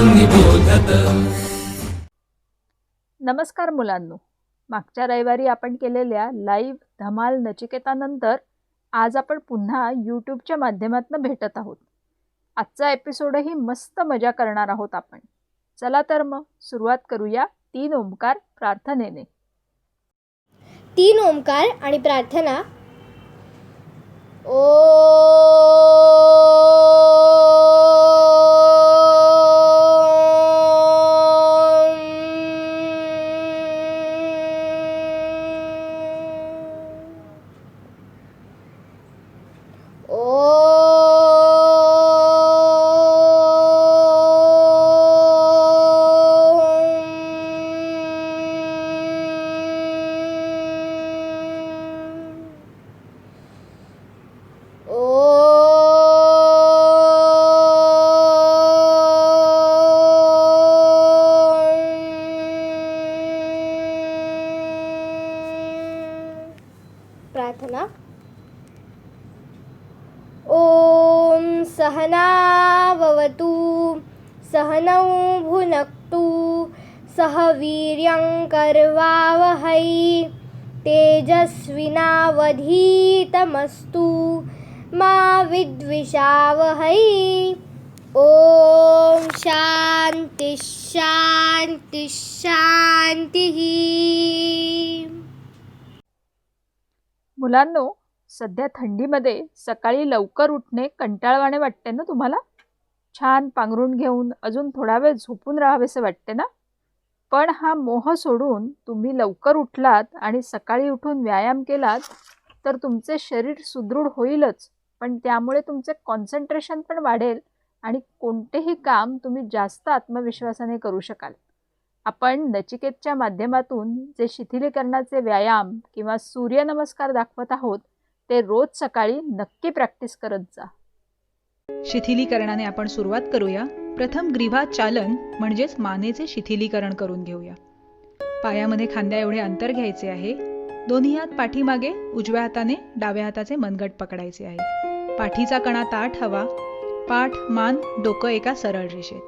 निबोधत। नमस्कार मुलांनो, मागच्या रविवारी आपण केलेल्या लाईव्ह धमाल नचिकेतानंतर आज आपण पुन्हा यूट्यूबच्या माध्यमातून भेटत आहोत. आजचा एपिसोडही मस्त मजा करणार आहोत आपण. चला तर मग सुरुवात करूया 3 ओंकार प्रार्थनेने. 3 ओंकार आणि प्रार्थना. प्रार्थना. ओम सहना भवतु सहनौ भुनक्तु सह वीर्यं करवावहै तेजस्विनावधीतमस्तु मा विद्विषावहै. ओम शांति शांति शांतिः. मुलांनो, सध्या थंडीमध्ये सकाळी लवकर उठणे कंटाळवाणे वाटते ना तुम्हाला? छान पांघरून घेऊन अजून थोडा वेळ झोपून राहावेसे वाटते ना? पण हा मोह सोडून तुम्ही लवकर उठलात आणि सकाळी उठून व्यायाम केलात तर तुमचे शरीर सुदृढ होईलच, पण त्यामुळे तुमचे कॉन्सन्ट्रेशन पण वाढेल आणि कोणतेही काम तुम्ही जास्त आत्मविश्वासाने करू शकाल. आपण नचिकेतच्या माध्यमातून जे शिथिलीकरणाचे व्यायाम किंवा सूर्यनमस्कार दाखवत आहोत ते रोज सकाळी नक्की प्रॅक्टिस करत जा. शिथिलीकरणाने आपण सुरुवात करूया. प्रथम ग्रीवा चालन म्हणजेच मानेचे शिथिलीकरण करून घेऊया. पायामध्ये खांद्या एवढे अंतर घ्यायचे आहे. दोन्ही हात पाठीमागे, उजव्या हाताने डाव्या हाताचे मनगट पकडायचे आहे. पाठीचा कणा ताठ हवा. पाठ, मान, डोकं एका सरळ रेषेत.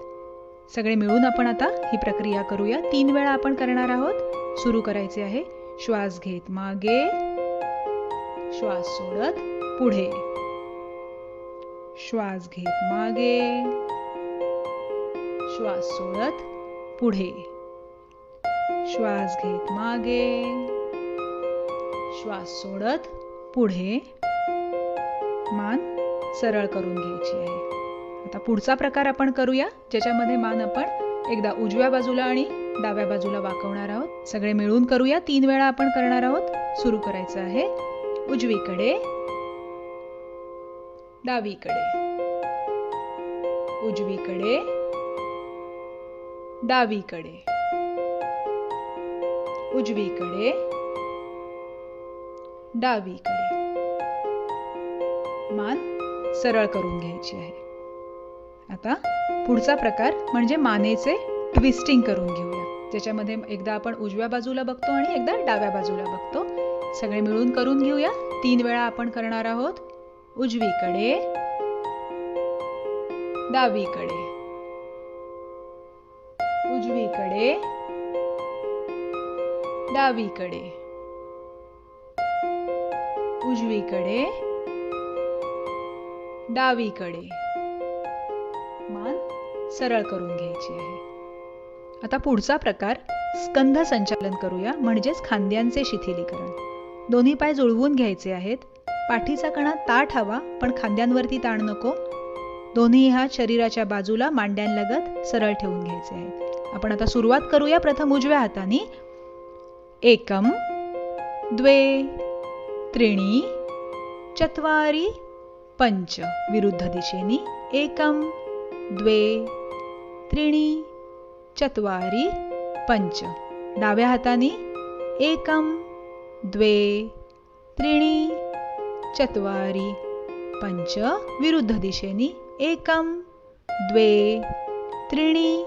सगळे मिळून आपण आता ही प्रक्रिया करूया. 3 वेळा आपण करणार आहोत. सुरू करायचे आहे. श्वास घेत मागे, श्वास सोडत पुढे, श्वास घेत मागे, श्वास सोडत पुढे, श्वास घेत मागे, श्वास सोडत पुढे. मान सरळ करून घ्यायची आहे. आता पुढचा प्रकार आपण करूया, ज्याच्यामध्ये मान आपण एकदा उजव्या बाजूला आणि डाव्या बाजूला वाकवणार आहोत. सगळे मिळून करूया. 3 वेळा आपण करणार आहोत. सुरू करायचं आहे. उजवीकडे, डावीकडे, उजवीकडे, डावीकडे, उजवीकडे, डावीकडे. मान सरळ करून घ्यायची आहे. आता पुढचा प्रकार म्हणजे मानेचे ट्विस्टिंग करून घेऊया, ज्याच्यामध्ये एकदा आपण उजव्या बाजूला बघतो आणि एकदा डाव्या बाजूला बघतो. सगळे मिळून करून घेऊया. 3 वेळा आपण करणार आहोत. उजवीकडे, डावीकडे, उजवीकडे, डावीकडे, उजवीकडे, डावीकडे. मान सरळ करून घ्यायची आहे. आता पुढचा प्रकार स्कंध संचालन करूया, म्हणजेच खांद्यांचे शिथिलीकरण. दोन्ही पाय जुळवून घ्यायचे आहेत. पाठीचा कणा ताठ हवा, पण खांद्यांवरती ताण नको. दोन्ही हात शरीराच्या बाजूला मांड्यांलगत सरळ ठेवून घ्यायचे आहेत. आपण आता सुरुवात करूया. प्रथम उजव्या हाताने. एकम, द्वे, त्रीणि, चत्वारि, पंच. विरुद्ध दिशेने. एकम, द्वे, त्रीणि, चत्वारि, पंच. डाव्या हाताने. एकम, द्वे, त्रीणि, चत्वारि, पंच. विरुद्ध दिशेने. एकम, द्वे, त्रीणि,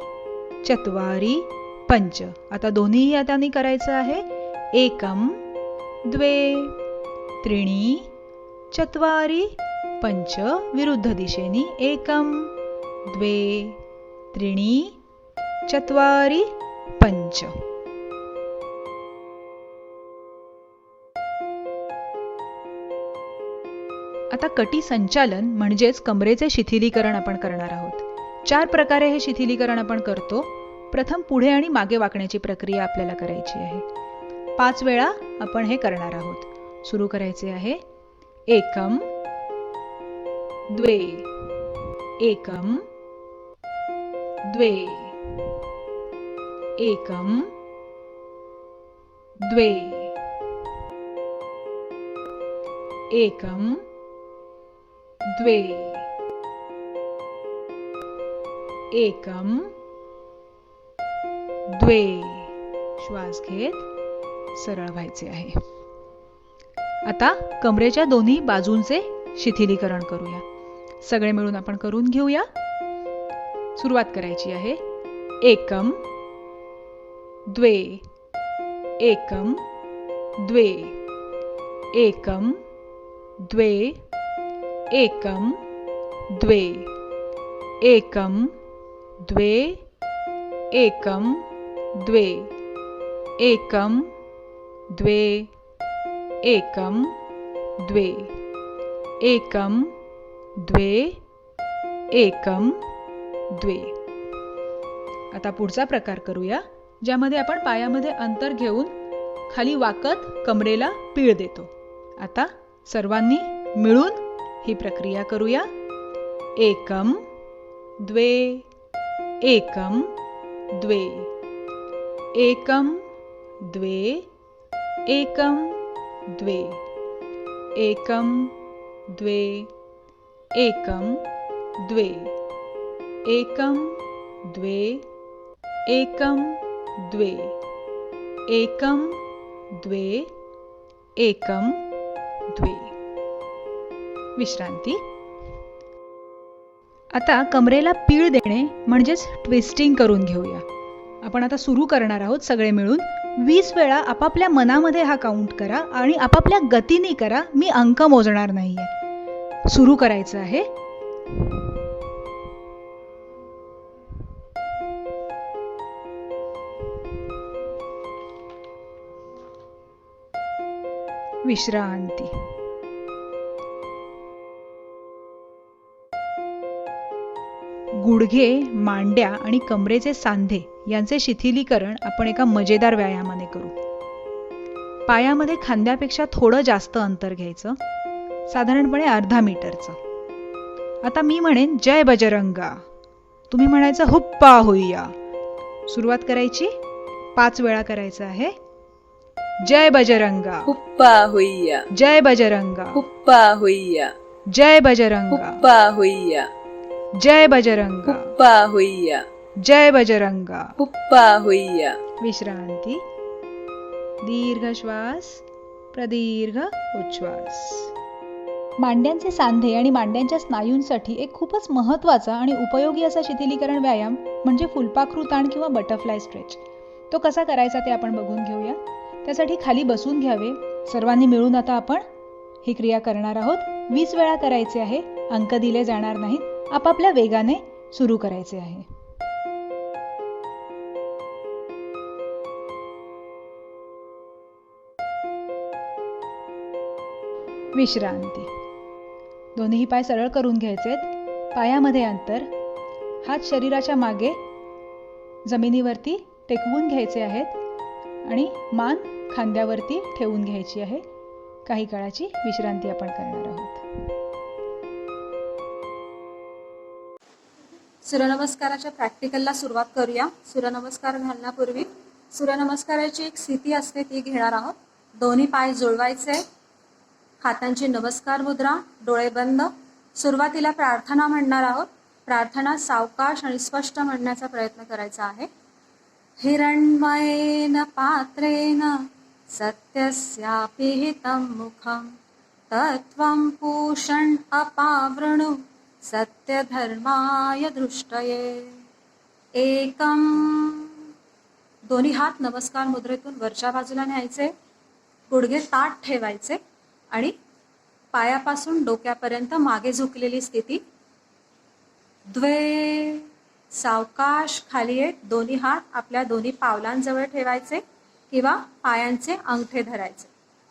चत्वारि, पंच. आता दोन्ही हातांनी करायचं आहे. एकम, द्वे, त्रीणि, चत्वारि, पंच. विरुद्ध दिशेने. एकम, द्वे, त्रीणि, चत्वारि पंच। आता कटी संचालन म्हणजेच कमरेचे शिथिलीकरण आपण करणार आहोत। 4 प्रकारे हे शिथिलीकरण आपण करतो। प्रथम पुढे आणि मागे वाकण्याची प्रक्रिया आपल्याला करायची आहे। 5 वेळा आपण हे करणार आहोत। सुरू करायचे आहे। एकम द्वे एकम द्वे एकम द्वे एकम द्वे एकम द्वे। श्वास घेत सरळ व्हायचे आहे। आता कमरेच्या दोन्ही बाजूंचे शिथिलीकरण करूया। सगळे मिळून आपण करून घेऊया। सुरुवात करायची आहे। एकम द्वे एकम द्वे एकम द्वे एकम द्वे एकम द्वे एकम द्वे एकम द्वे एकम द्वे एकम द्वे एकम द्वे। आता पुढचा प्रकार करूया, ज्यामध्ये आपण पायामध्ये अंतर घेऊन खाली वाकत कमरेला पीळ देतो। आता सर्वांनी मिळून ही प्रक्रिया करूया। एकम द्वे एकम द्वे एकम द्वे एकम द्वे एकम द्वे एकम द्वे एकम द्वे एकम द्वे एकम द्वे एकम द्वे। विश्रांती। आता कमरेला पीळ देणे म्हणजेच ट्विस्टिंग करून घेऊया। आपण आता सुरू करणार आहोत। सगळे मिळून 20 वेळा आपापल्या मनामध्ये हा काउंट करा आणि आपापल्या गतीने करा। मी अंक मोजणार नाहीये। सुरू करायचं आहे। विश्रांती। गुडघे, मांड्या आणि कमरेचे सांधे यांचे शिथिलीकरण आपण एका मजेदार व्यायामाने करू। पायामध्ये खांद्यापेक्षा थोडं जास्त अंतर घ्यायचं, साधारणपणे अर्धा मीटरचं। आता मी म्हणेन जय बजरंगा, तुम्ही म्हणायचं हुप्पा होईया। सुरुवात करायची। 5 वेळा करायचं आहे। जय बजरंगा हुप्पा होईया जय बजरंगा हुप्पा होईया जय बजरंगा हुप्पा होईया जय बजरंगा हुप्पा होईया जय बजरंगा। हुप्पा होईया। विश्रांती। दीर्घ श्वास, प्रदीर्घ उच्छ्वास। मांड्यांचे सांधे आणि मांड्यांच्या स्नायूंसाठी एक खूपच महत्त्वाचा आणि उपयोगी असा शिथिलीकरण व्यायाम म्हणजे फुलपाखरू ताण किंवा बटरफ्लाय स्ट्रेच। तो कसा करायचा ते आपण बघून घेऊया। त्यासाठी खाली बसून घ्यावे। सर्वांनी मिळून आता आपण ही क्रिया करणार आहोत। 20 वेळा करायचे आहे। अंक दिले जाणार नाहीत। आपापल्या वेगाने सुरू करायचे आहे। विश्रांती। दोन्ही पाय सरळ करून घ्यायचेत। पायामध्ये अंतर, हात शरीराच्या मागे जमिनीवरती टेकवून घ्यायचे आहेत आणि मान खांद्यावरती ठेवून घ्यायची आहे। काही काळाची विश्रांती आपण करणार आहोत। सूर्यनमस्काराच्या प्रॅक्टिकलला सुरुवात करूया। सूर्यनमस्कार घालण्यापूर्वी सूर्यनमस्काराची एक स्थिती असते ती घेणार आहोत। दोन्ही पाय जुळवायचे, हातांची नमस्कार मुद्रा, डोळे बंद। सुरुवातीला प्रार्थना म्हणणार आहोत। प्रार्थना सावकाश आणि स्पष्ट म्हणण्याचा प्रयत्न करायचा आहे। हिरण्मयेन पात्रेण सत्यस्यापिहितं मुखं तत्त्वं पूषण अपावृणु सत्यधर्माय दृष्टये। एकम। दोन्ही हात नमस्कार मुद्रेतून वरच्या बाजूला न्यायचे, गुडघे ताठ ठेवायचे आणि पायापासून डोक्यापर्यंत मागे झुकलेली स्थिती। द्वे। सावकाश खाली येत दोन्ही हात आपल्या दोन्ही पावलांजवळ ठेवायचे किंवा पायांचे अंगठे धरायचे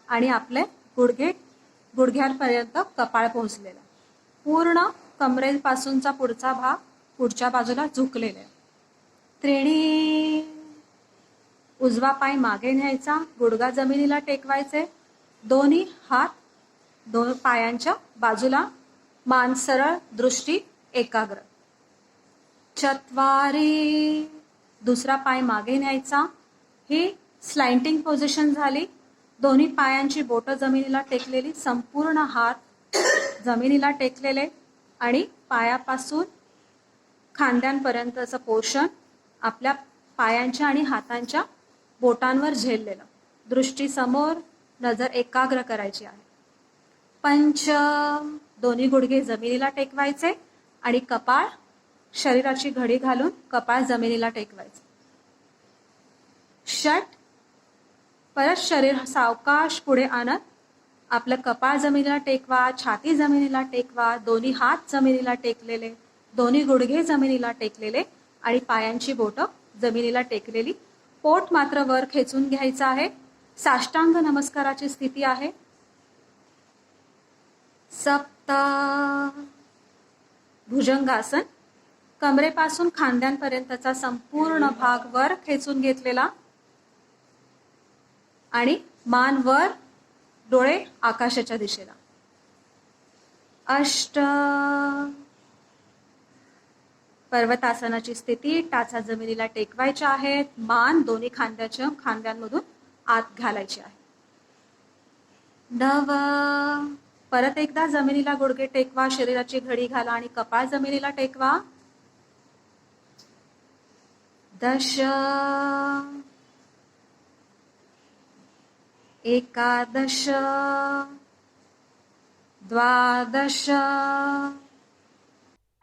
आणि आपले गुडघ्यांपर्यंत कपाळ पोहोचलेलं. पूर्ण कमरेपासूनचा पुढचा भाग पुढच्या बाजूला झुकलेला आहे. त्रिणी. उजवा पाय मागे न्यायचा, गुडघा जमिनीला टेकवायचे, दोन्ही हात दोन पायांच्या बाजूला, मान सरळ, दृष्टी एकाग्र. चत्वारी. दुसरा पाय मागे न्यायचा. ही स्लाइंटिंग पोझिशन झाली. दोन्ही पायांची बोटं जमिनीला टेकलेली, संपूर्ण हात जमिनीला टेकलेले आणि पायापासून खांद्यांपर्यंतचं पोर्शन आपल्या पायांच्या आणि हातांच्या बोटांवर झेललेलं. दृष्टी समोर, नजर एकाग्र करायची आहे. पंच. दोन्ही गुडघे जमिनीला टेकवायचे आणि कपाळ, शरीराची घडी घालून कपाळ जमिनीला टेकवायचे. षट. परत शरीर सावकाश पुढे आणत आपलं कपाळ जमिनीला टेकवा, छाती जमिनीला टेकवा, दोन्ही हात जमिनीला टेकलेले, दोन्ही गुडघे जमिनीला टेकलेले आणि पायांची बोटं जमिनीला टेकलेली. पोट मात्र वर खेचून घ्यायचं आहे. साष्टांग नमस्काराची स्थिती आहे. सप्त. भुजंगासन. कमरेपासून खांद्यांपर्यंतचा संपूर्ण भाग वर खेचून घेतलेला आणि मान वर, डोळे आकाशाच्या दिशेला. अष्ट. पर्वतासनाची स्थिती. टाचा जमिनीला टेकवायच्या आहेत, मान दोन्ही खांद्यांमधून आत घालायची आहे. नव. परत एकदा जमिनीला गुडघे टेकवा, शरीराची घडी घाला आणि कपाळ जमिनीला टेकवा. दश. एकादश. द्वादश.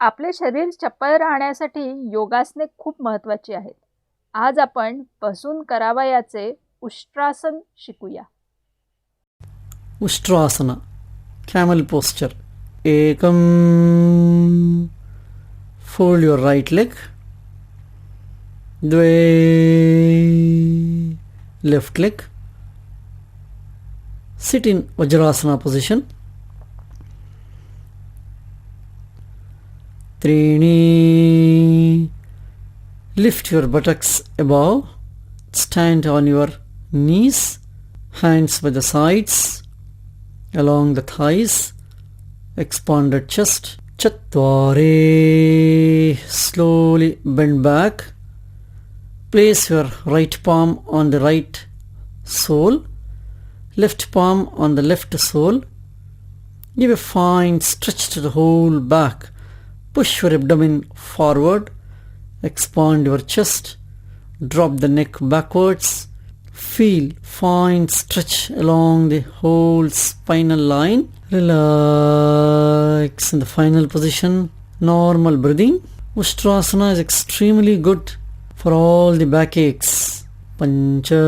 आपले शरीर चप्पल राहण्यासाठी योगासने खूप महत्त्वाची आहेत. आज आपण बसून करावयाचे उष्ट्रासन शिकूया. उष्ट्रासना, camel posture. Ekam. Fold your right leg. Dve. Left leg. Sit in Vajrasana position. Trini. Lift your buttocks above. Stand on your knees. Hands by the sides, along the thighs. Expanded chest. Chattvari. Slowly bend back. Place your right palm on the right sole. Left palm on the left sole. Give a fine stretch to the whole back. Push your abdomen forward. Expand your chest. Drop the neck backwards. Feel fine stretch along the whole spinal line. Relax in the final position. Normal breathing. Ustrasana is extremely good for all the backaches. Pancha.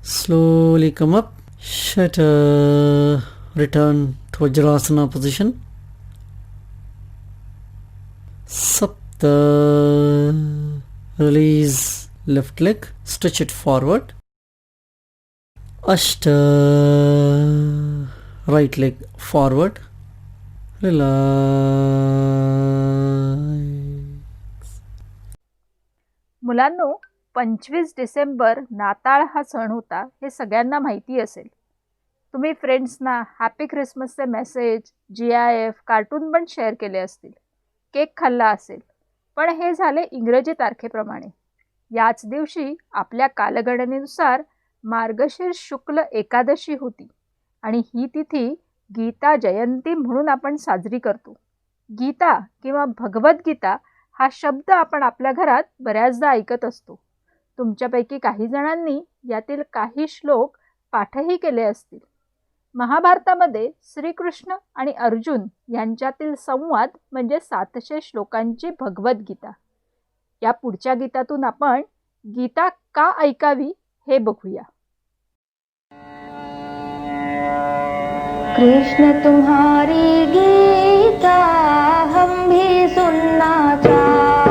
Slowly come up. Shata. Return to Vajrasana position. Sapta. Release left leg. Stretch it forward. Ashta. Right leg forward. Relax. मुलांनो, 25 डिसेंबर नाताळ हा सण होता हे सगळ्यांना माहिती असेल. तुम्ही फ्रेंड्सना हॅपी ख्रिसमसचे मेसेज, GIF, कार्टून पण शेअर केले असतील, केक खाल्ला असेल. पण हे झाले इंग्रजी तारखेप्रमाणे. याच दिवशी आपल्या कालगणनेनुसार मार्गशीर्ष शुक्ल एकादशी होती आणि ही तिथी गीता जयंती म्हणून आपण साजरी करतो. गीता किंवा भगवद्गीता हा शब्द आपण आपल्या घरात बऱ्याचदा ऐकत असतो. तुमच्यापैकी काही जणांनी यातील काही श्लोक पाठही केले असतील. महाभारतामध्ये श्रीकृष्ण आणि अर्जुन यांच्यातील संवाद म्हणजे 700 श्लोकांची भगवद्गीता. या पुढच्या गीतातून आपण गीता का ऐकावी हे बघूया. कृष्ण तुम्हारी गीता हम भी सुनना चाहते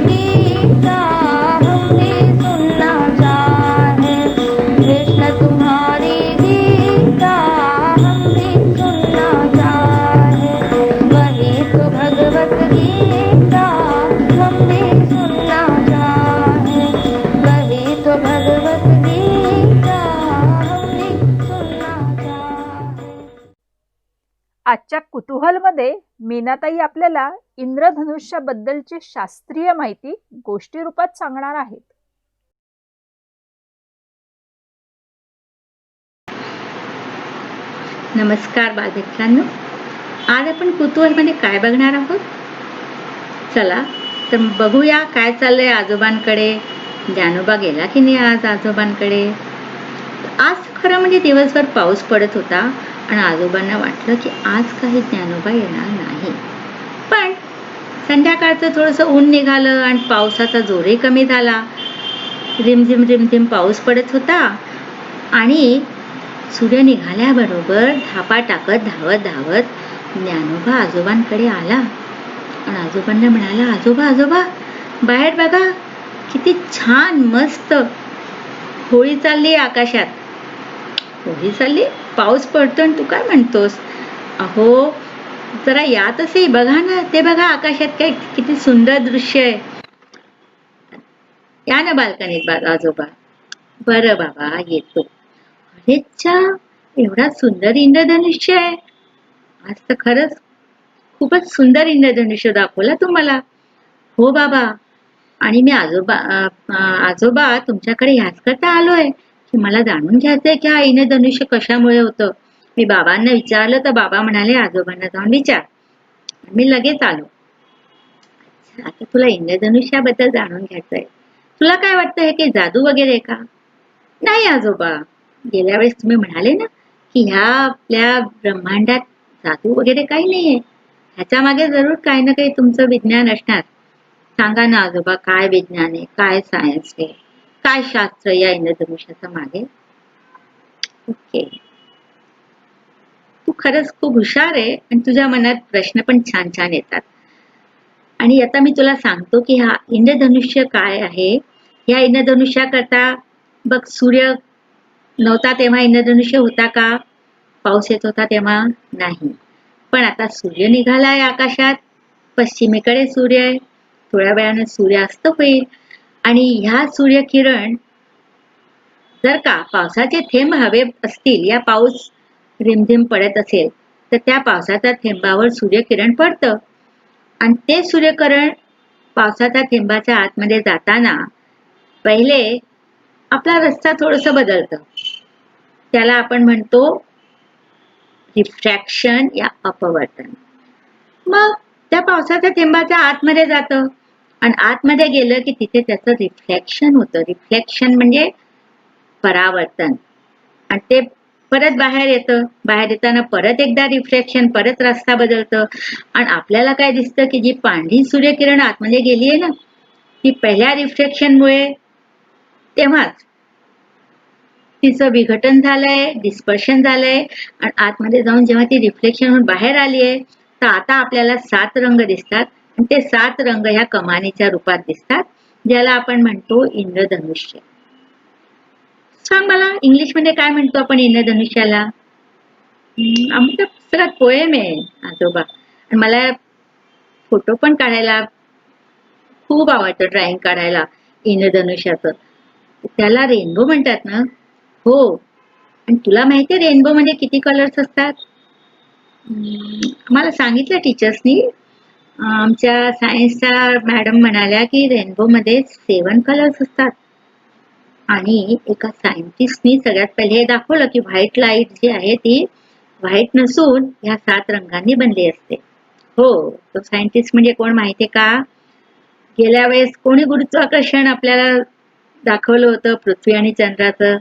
गीता हम भी सुनना चाहे। कृष्ण तुम्हारी गीता हम भी सुनना चाहे। वही तो भगवत गीता हम भी सुनना चाहे। वही तो भगवत गीता हम भी सुनना चाहे। आजच्या कुतूहलमध्ये मीनाताई आपल्याला इंद्रधनुष्याबद्दलची शास्त्रीय माहिती गोष्टी रूपात सांगणार आहेत. नमस्कार बालमित्रांनो, आज आपण कुतूहलमध्ये काय बघणार आहोत? चला तर बघूया काय चाललंय आजोबांकडे. ज्ञानोबा गेला की नाही आज आजोबांकडे? आज खरं म्हणजे दिवसभर पाऊस पडत होता आणि आजोबांना वाटलं की आज काही ज्ञानोबा येणार नाही. पण संध्याकाळचं थोडंसं ऊन निघालं आणि पावसाचा जोरही कमी झाला. रिमझिम रिमझिम पाऊस पडत होता आणि सूर्य निघाल्याबरोबर धापा टाकत धावत धावत ज्ञानोबा आजोबांकडे आला आणि आजोबांना म्हणाला, आजोबा आजोबा बाहेर बघा, किती छान मस्त होळी चालली आकाशात. होळी चालली? पाऊस पडतो आणि तू काय म्हणतोस? अहो जरा यातही बघा ना, ते बघा आकाशात काय किती सुंदर दृश्य आहे. या ना बाल्कनीत आजोबा. बरं बाबा येतो. अरे च्छा, एवढा सुंदर इंद्रधनुष्य आहे. आज तर खरंच खूपच सुंदर इंद्रधनुष्य दाखवला तुम्हाला. हो बाबा, आणि मी आजोबा तुमच्याकडे ह्याच करता आलोय की मला जाणून घ्यायचंय की हा इंद्रधनुष्य कशामुळे होतं. मी बाबांना विचारलं तर बाबा म्हणाले आजोबांना जाऊन विचार. मी लगेच आलो. आता तुला इंद्रधनुष्याबद्दल जाणून घ्यायचंय. तुला काय वाटतं, हे काही जादू वगैरे आहे का? नाही आजोबा, गेल्या वेळेस तुम्ही म्हणाले ना की ह्या आपल्या ब्रह्मांडात जादू वगैरे काही नाहीये. ह्याच्या मागे जरूर काही ना काही तुमचं विज्ञान असणार. सांगा ना आजोबा, काय विज्ञान आहे, काय सायन्स आहे, काय शास्त्र या इंद्रधनुष्याच्या मागे? ओके, तू खरंच खूप हुशार आहे आणि तुझ्या मनात प्रश्न पण छान छान येतात. आणि आता मी तुला सांगतो की हा इंद्रधनुष्य काय आहे. या इंद्रधनुष्याकरता बघ, सूर्य नव्हता तेव्हा इंद्रधनुष्य होता का? पाऊस येत होता तेव्हा नाही. पण आता सूर्य निघालाय आकाशात, पश्चिमेकडे सूर्य आहे. थोड्या वेळानं सूर्यास्त होईल आणि ह्या सूर्यकिरण जर का पावसाचे थेंब हवेत असतील, या पाऊस रिमझिम पडत असेल तर त्या पावसाच्या थेंबावर सूर्यकिरण पडतं आणि ते सूर्यकिरण पावसाच्या थेंबाच्या आतमध्ये जाताना पहिले आपला रस्ता थोडंसं बदलतं. त्याला आपण म्हणतो रिफ्रॅक्शन या अपवर्तन. मग त्या पावसाच्या थेंबाच्या आतमध्ये जातं आणि आतमध्ये गेलं की तिथे त्याचं रिफ्लेक्शन होतं. रिफ्लेक्शन म्हणजे परावर्तन. आणि ते परत बाहेर येतं. बाहेर येताना परत एकदा रिफ्लेक्शन, परत रस्ता बदलतं आणि आपल्याला काय दिसतं की जी पांढरी सूर्यकिरण आतमध्ये गेली आहे ना, ती पहिल्या रिफ्लेक्शनमुळे तेव्हाच तिचं विघटन झालंय, डिस्पर्शन झालंय आणि आतमध्ये जाऊन जेव्हा ती रिफ्लेक्शन होऊन बाहेर आली आहे तर आता आपल्याला 7 रंग दिसतात आणि ते 7 रंग ह्या कमानीच्या रूपात दिसतात, ज्याला आपण म्हणतो इंद्रधनुष्य. सांग मला, इंग्लिशमध्ये काय म्हणतो आपण इंद्रधनुष्याला? आमच्या पुस्तकात पोएम आहे आजोबा. आणि मला फोटो पण काढायला खूप आवडतं, ड्रॉइंग काढायला इंद्रधनुष्याचं. त्याला रेनबो म्हणतात ना? हो. आणि तुला माहिती आहे रेनबो मध्ये किती कलर्स असतात? मला सांगितलं टीचर्सनी. आमच्या सायन्सच्या मॅडम म्हणाल्या की रेनबो मध्ये 7 कलर्स असतात. आणि एका सायंटिस्टनी सगळ्यात पहिले हे दाखवलं की व्हाईट लाईट जी आहे ती व्हाईट नसून ह्या 7 रंगांनी बनली असते. हो, तो सायंटिस्ट म्हणजे कोण माहितीये का? गेल्या वेळेस कोणी गुरुत्वाकर्षण आपल्याला दाखवलं होतं, पृथ्वी आणि चंद्राचं?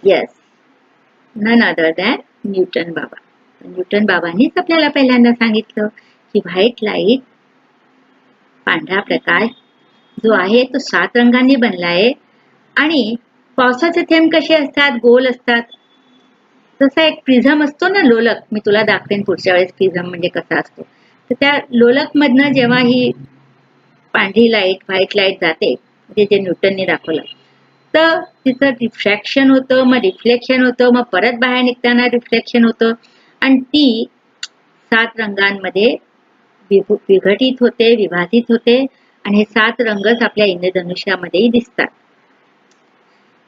Yes, none other than Newton बाबा. न्यूटन बाबांनीच आपल्याला पहिल्यांदा सांगितलं की व्हाईट लाईट, पांढरा प्रकाश जो आहे तो 7 रंगांनी बनला आहे. आणि पावसाचे थेंब कसे असतात? गोल असतात. जसा एक प्रिझम असतो ना, लोलक, मी तुला दाखवेन पुढच्या वेळेस प्रिझम म्हणजे कसा असतो. तर त्या लोलक मधनं जेव्हा ही पांढरी लाईट व्हाईट लाईट जाते म्हणजे जे न्यूटनने दाखवलं, तर तिचं रिफ्रॅक्शन होतं, मग रिफ्लेक्शन होतं, मग परत बाहेर निघताना रिफ्लेक्शन होतं आणि ती 7 रंगांमध्ये विघटित होते, विभाजित होते आणि हे 7 रंगच आपल्या इंद्रधनुष्यामध्येही दिसतात.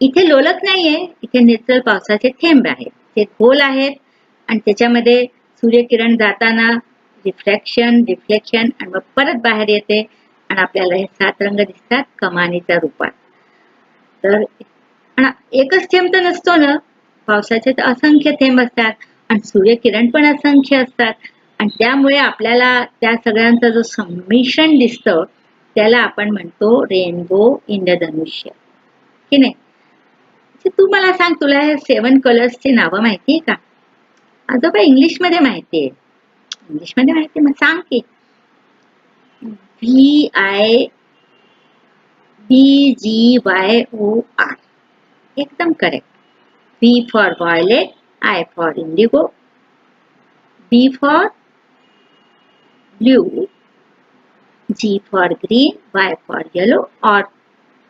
इथे लोलक नाहीये, इथे नेचरल पावसाचे थेंब आहेत, ते गोल आहेत आणि त्याच्यामध्ये सूर्यकिरण जाताना रिफ्लेक्शन आणि मग परत बाहेर येते आणि आपल्याला हे 7 रंग दिसतात कमानीच्या रूपात. तर एकच थेंब तर नसतो ना, पावसाचे तर असंख्य थेंब असतात आणि सूर्यकिरण पण असंख्य असतात आणि त्यामुळे आपल्याला त्या सगळ्यांचा जो संमिश्रण दिसतं त्याला आपण म्हणतो रेनबो इंद्रधनुष्य, की नाही? तू मला सांग, तुला हे 7 कलर्सची नावं माहितीये का? आजोबा इंग्लिशमध्ये माहितीये. इंग्लिशमध्ये माहिती, मग सांग की. VIBGYOR, एकदम correct. V for violet, I for indigo, B for blue, G for green, Y for yellow, or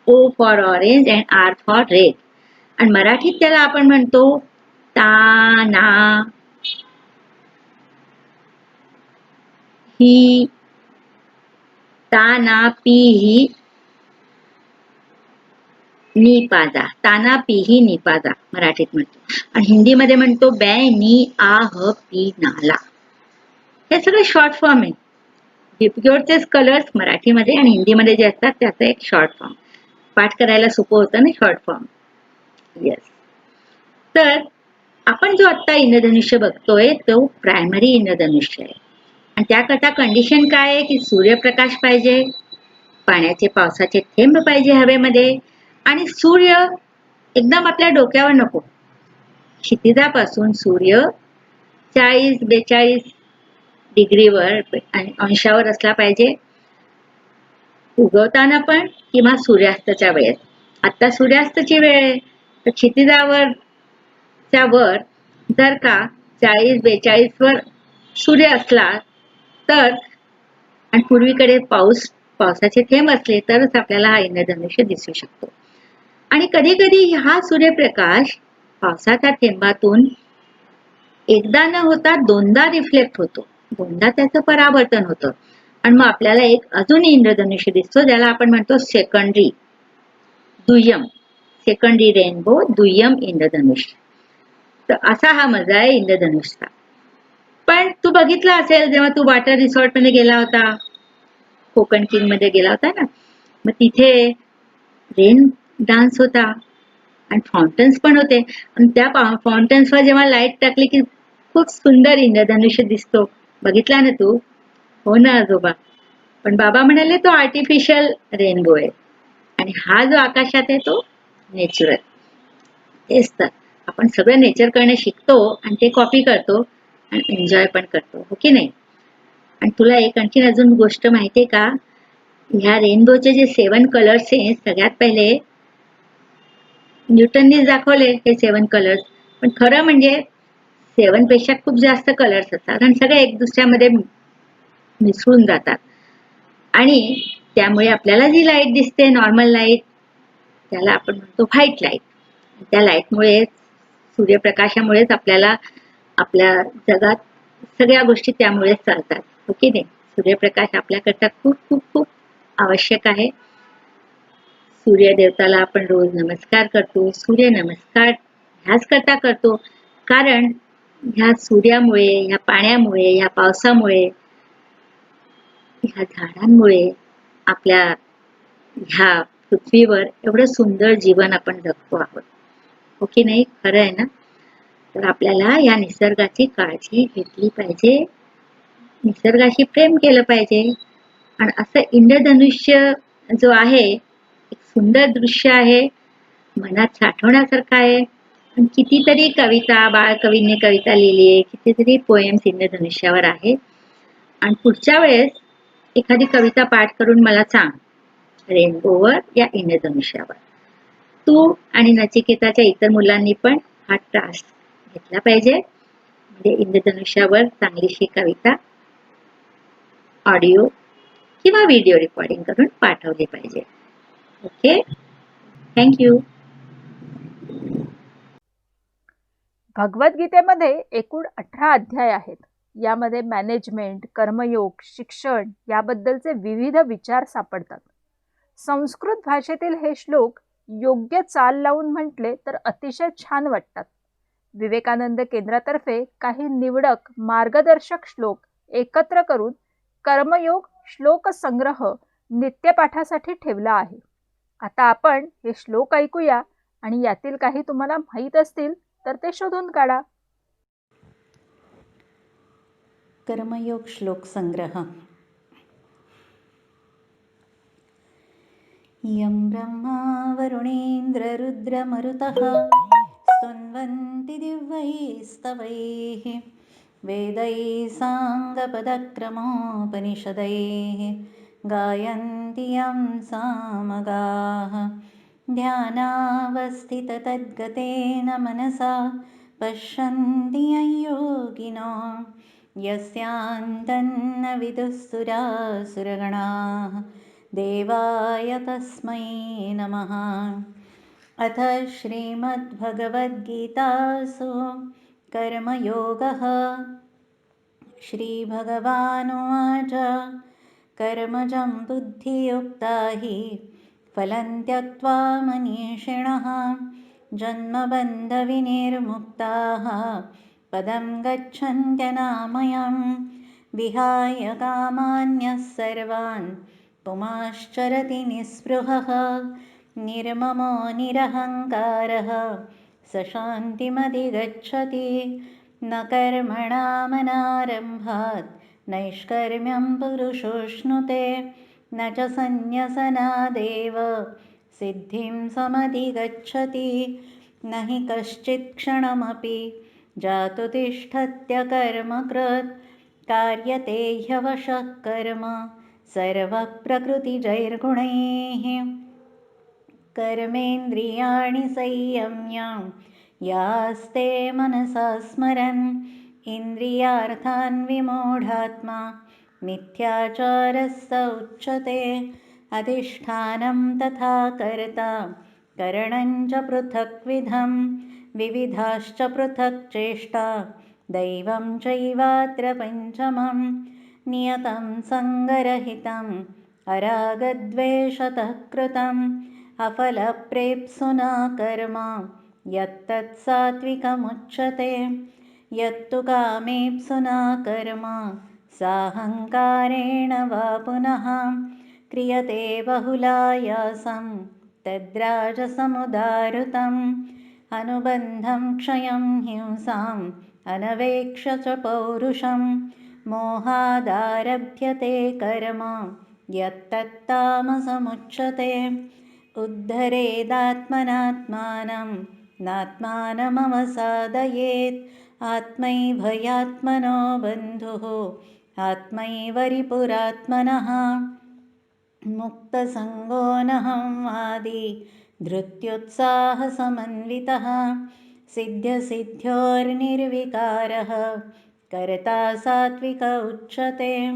O for orange and R for red. आणि मराठीत त्याला आपण म्हणतो ताना, ही, ताना पी ही निपाजा, ताना पी ही निपाजा मराठीत म्हणतो आणि हिंदीमध्ये म्हणतो बॅ नी आ ह पी नाला. हे सगळे शॉर्ट फॉर्म आहे. डिप्युअरचेच कलर्स मराठीमध्ये आणि हिंदीमध्ये जे असतात त्याचं एक शॉर्ट फॉर्म. पाठ करायला सोपं होतं ना शॉर्ट फॉर्म. येस. तर आपण जो आता इंद्रधनुष्य बघतोय तो प्रायमरी इंद्रधनुष्य आहे आणि त्याकरता कंडिशन काय आहे की सूर्यप्रकाश पाहिजे, पाण्याचे पावसाचे थेंब पाहिजे हवेमध्ये आणि सूर्य एकदम आपल्या डोक्यावर नको. क्षितिजापासून सूर्य 40-42 डिग्रीवर आणि अंशावर असला पाहिजे, उगवताना पण किंवा सूर्यास्ताच्या वेळेस. आता सूर्यास्ताची वेळ आहे तर क्षितिजावरच्या वर जर का 40-42 वर सूर्य असला तर आणि पूर्वीकडे पावसाचे थेंब असले तरच आपल्याला हा इंद्रधनुष्य दिसू शकतो. आणि कधी कधी हा सूर्यप्रकाश पावसाच्या थेंबातून एकदा न होता 2दा रिफ्लेक्ट होतो, 2दा त्याचं परावर्तन होतं आणि मग आपल्याला एक अजून इंद्रधनुष्य दिसतो ज्याला आपण म्हणतो सेकंडरी रेनबो, दुय्यम इंद्रधनुष्य. तर असा हा मजा आहे इंद्रधनुष्यचा. पण तू बघितला असेल जेव्हा तू वॉटर रिसॉर्ट मध्ये गेला होता, कोकण किंग मध्ये गेला होता ना, मग तिथे रेन डान्स होता आणि फाउंटन्स पण होते आणि त्या फाउंटन्सवर जेव्हा लाईट टाकली की खूप सुंदर इंद्रधनुष्य दिसतो. बघितला ना तू? हो ना आजोबा. पण बाबा म्हणाले तो आर्टिफिशियल रेनबो आहे आणि हा जो आकाशात आहे तो नॅचरल. तेच तर आपण सगळं नेचर करणे शिकतो आणि ते कॉपी करतो आणि एन्जॉय पण करतो, हो की नाही? आणि तुला एक आणखीन अजून गोष्ट माहितीये का? ह्या रेनबोचे जे 7 कलर्स आहेत सगळ्यात पहिले न्यूटननीच दाखवले हे 7 कलर्स. पण खरं म्हणजे 7 पेक्षा खूप जास्त कलर्स असतात आणि सगळे एक दुसऱ्यामध्ये मिसळून जातात आणि त्यामुळे आपल्याला जी लाईट दिसते नॉर्मल लाईट त्याला आपण म्हणतो व्हाईट लाईट. त्या लाईटमुळे सूर्यप्रकाशामुळेच आपल्याला आपल्या जगात सगळ्या गोष्टी त्यामुळेच चालतात, हो की नाही? सूर्यप्रकाश आपल्याकरता खूप खूप खूप आवश्यक आहे. सूर्यदेवताला आपण रोज नमस्कार करतो. सूर्य नमस्कार ह्याच करता करतो कारण ह्या सूर्यामुळे, ह्या पाण्यामुळे, ह्या पावसामुळे, ह्या झाडांमुळे आपल्या ह्या पृथ्वीवर एवढं सुंदर जीवन आपण जगतो आहोत, हो की नाही? खरं आहे ना? तर आपल्याला या निसर्गाची काळजी घेतली पाहिजे, निसर्गाशी प्रेम केलं पाहिजे. आणि असं इंद्रधनुष्य जो आहे एक सुंदर दृश्य आहे, मनात साठवण्यासारखं आहे. आणि कितीतरी कविता बाळकवींनी कविता लिहिली आहे, कितीतरी पोएम्स इंद्रधनुष्यावर आहे. आणि पुढच्या वेळेस एखादी कविता पाठ करून मला सांग रेनबोवर या इंद्रधनुष्यावर. तू आणि नचिकेताच्या इतर मुलांनी पण हा त्रास घेतला पाहिजे म्हणजे इंद्रधनुष्यावर चांगलीशी कविता ऑडिओ किंवा व्हिडिओ रेकॉर्डिंग करून पाठवले पाहिजे. Okay, thank you. भगवद्गीतेमध्ये एकूण 18 अध्याय आहेत. यामध्ये मॅनेजमेंट, कर्मयोग, शिक्षण याबद्दलचे विविध विचार सापडतात. संस्कृत भाषेतील हे श्लोक योग्य चाल लावून म्हटले तर अतिशय छान वाटतात. विवेकानंद केंद्रातर्फे काही निवडक मार्गदर्शक श्लोक एकत्र करून कर्मयोग श्लोक संग्रह नित्यपाठासाठी ठेवला आहे. आता आपण हे श्लोक ऐकूया आणि यातील काही तुम्हाला माहीत असतील तर ते शोधून काढा. कर्मयोग श्लोक संग्रह. यं ब्रह्मा वरुणेन्द्ररुद्रमरुतः स्तुन्वन्ति दिव्यैस्तवैः वेदैः साङ्गपदक्रमोपनिषदैः गायन्ति यं सामगाः ध्यानावस्थिततद्गतेन मनसा पश्यन्ति यं योगिनो यस्यान्तन्न विदुःसुरासुरगणाः देवाय तस्मै नमः. अथ श्रीमद्भगवद्गीतासु कर्मयोगः. श्रीभगवानुवाच कर्मजं बुद्धियुक्ता हि फलं त्यक्त्वा मनीषिणः जन्मबन्धविनिर्मुक्ताः पदं गच्छन्त्यनामयं विहाय कामान्यः सर्वान् पुमाश्चरति निःस्पृहः निर्ममो निरहङ्कारः स शान्तिमधिगच्छति. न कर्मणामनारम्भात् नैष्कर्म्यं पुरुषोऽश्नुते न च सन्न्यसनादेव सिद्धिं समधिगच्छति. न हि कश्चित् क्षणमपि जातु तिष्ठत्यकर्मकृत् कार्यते ह्यवशः कर्म सर्वः प्रकृतिजैर्गुणैः. कर्मेन्द्रियाणि संयम्य यास्ते मनसा स्मरन् इन्द्रियार्थान् विमूढात्मा मिथ्याचारः स उच्यते. अधिष्ठानं तथा कर्ता करणं च पृथक्विधं विविधाश्च पृथक् चेष्टा दैवं चैवात्र पञ्चमं. नियतं सङ्गरहितम् अरागद्वेषतः कृतम् अफलप्रेप्सुना कर्म यत्तत् सात्विकमुच्यते. यत्तु कामेप्सुना कर्म साहङ्कारेण वा पुनः क्रियते बहुलायासं तद्राजसमुदाहृतम्. अनुबन्धं क्षयं हिंसाम् अनवेक्ष्य च पौरुषं मोहादारभ्यते कर्म यत्तत्तामसमुच्यते. उद्धरेदात्मनात्मानं नात्मानमवसादयेत् आत्मैभयात्मनो बन्धुः आत्मैव रिपुरात्मनः. मुक्तसङ्गो नहं वादी धृत्युत्साहसमन्वितः सिद्ध्यसिद्ध्योर्निर्विकारः कर्ता सात्विक उच्यते.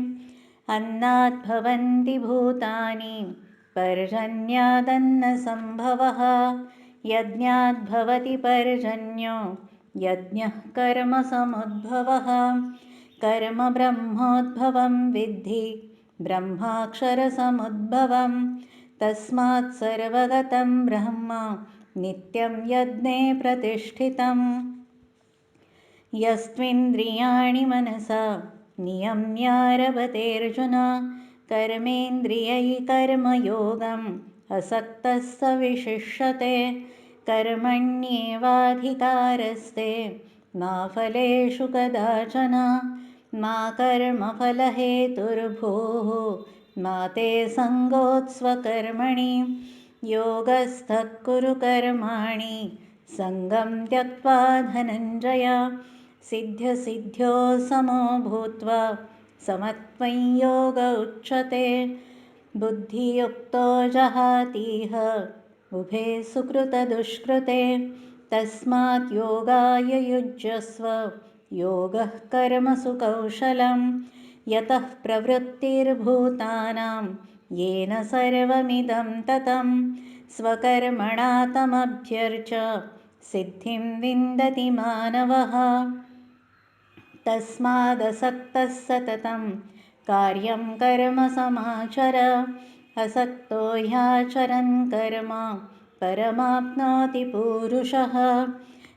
अन्नात् भवन्ति भूतानि पर्जन्यादन्नसम्भवः यज्ञात् भवति पर्जन्यो यज्ञः कर्मसमुद्भवः. कर्म ब्रह्मोद्भवं विद्धि ब्रह्माक्षरसमुद्भवं तस्मात् सर्वगतं ब्रह्म नित्यं यज्ञे प्रतिष्ठितम्. यस्त्विन्द्रियाणि मनसा नियम्यारभतेऽर्जुन कर्मेन्द्रियैः कर्मयोगम् असक्तः स विशिष्यते. कर्मण्येवाधिकारस्ते मा फलेषु कदाचन मा कर्मफलहेतुर्भूः मा ते सङ्गोत्स्वकर्मणि. योगस्थः कुरु कर्माणि सङ्गं त्यक्त्वा धनञ्जय सिद्ध्यसिद्ध्यो समो भूत्वा समत्वं योग उच्यते. बुद्धियुक्तो जहातीह उभे सुकृतदुष्कृते तस्मात् योगाय युज्यस्व योगः कर्मसु कौशलं यतः प्रवृत्तिर्भूतानां येन सर्वमिदं ततं स्वकर्मणा तमभ्यर्च्य सिद्धिं विन्दति मानवः। तस्मादसक्तः सततं कार्यं कर्म समाचर, असक्तो ह्याचरन् कर्म परमाप्नोति पूरुषः।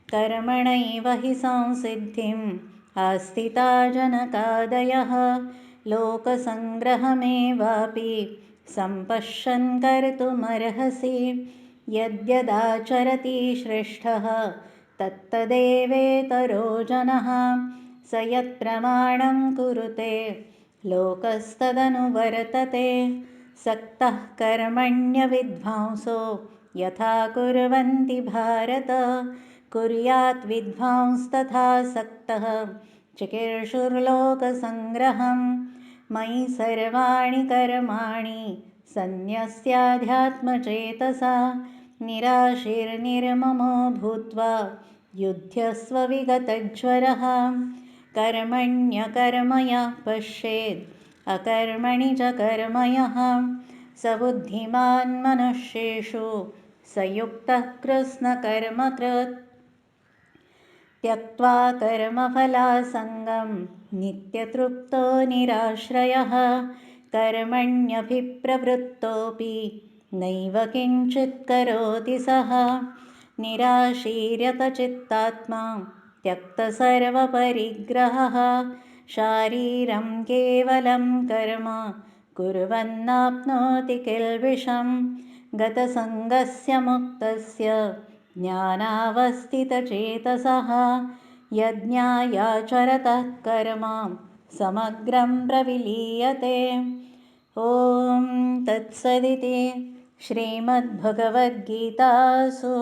कर्मणैव हि संसिद्धिम् आस्थिता जनकादयः, लोकसङ्ग्रहमेवापि सम्पश्यन् कर्तुमर्हसि। यद्यदाचरति श्रेष्ठः तत्तदेवेतरो जनः, स यत्प्रमाणं कुरुते लोकस्तदनुवर्तते। सक्तः कर्मण्यविद्वांसो यथा कुर्वन्ति भारत, कुर्यात् विद्वांस्तथा सक्तः चिकीर्षुर्लोकसङ्ग्रहम्। मयि सर्वाणि कर्माणि सन्न्यस्याध्यात्मचेतसा, निराशीर्निर्ममो भूत्वा युध्यस्व विगतज्वरः। कर्मण्यकर्मयः पश्येद् अकर्मणि च कर्म यः, स बुद्धिमान् मनुष्येषु स युक्तः कृत्स्नकर्मकृत्। त्यक्त्वा कर्मफलासङ्गं नित्यतृप्तो निराश्रयः, कर्मण्यभिप्रवृत्तोऽपि नैव किञ्चित् करोति सः। निराशीर्यतचित्तात्मा त्यक्तसर्वपरिग्रहः, शारीरं केवलं कर्म कुर्वन्नाप्नोति किल्बिषम्। गतसङ्गस्य मुक्तस्य ज्ञानावस्थितचेतसः, यज्ञायाचरतः कर्म समग्रं प्रविलीयते। ॐ तत्सदिति श्रीमद्भगवद्गीतासु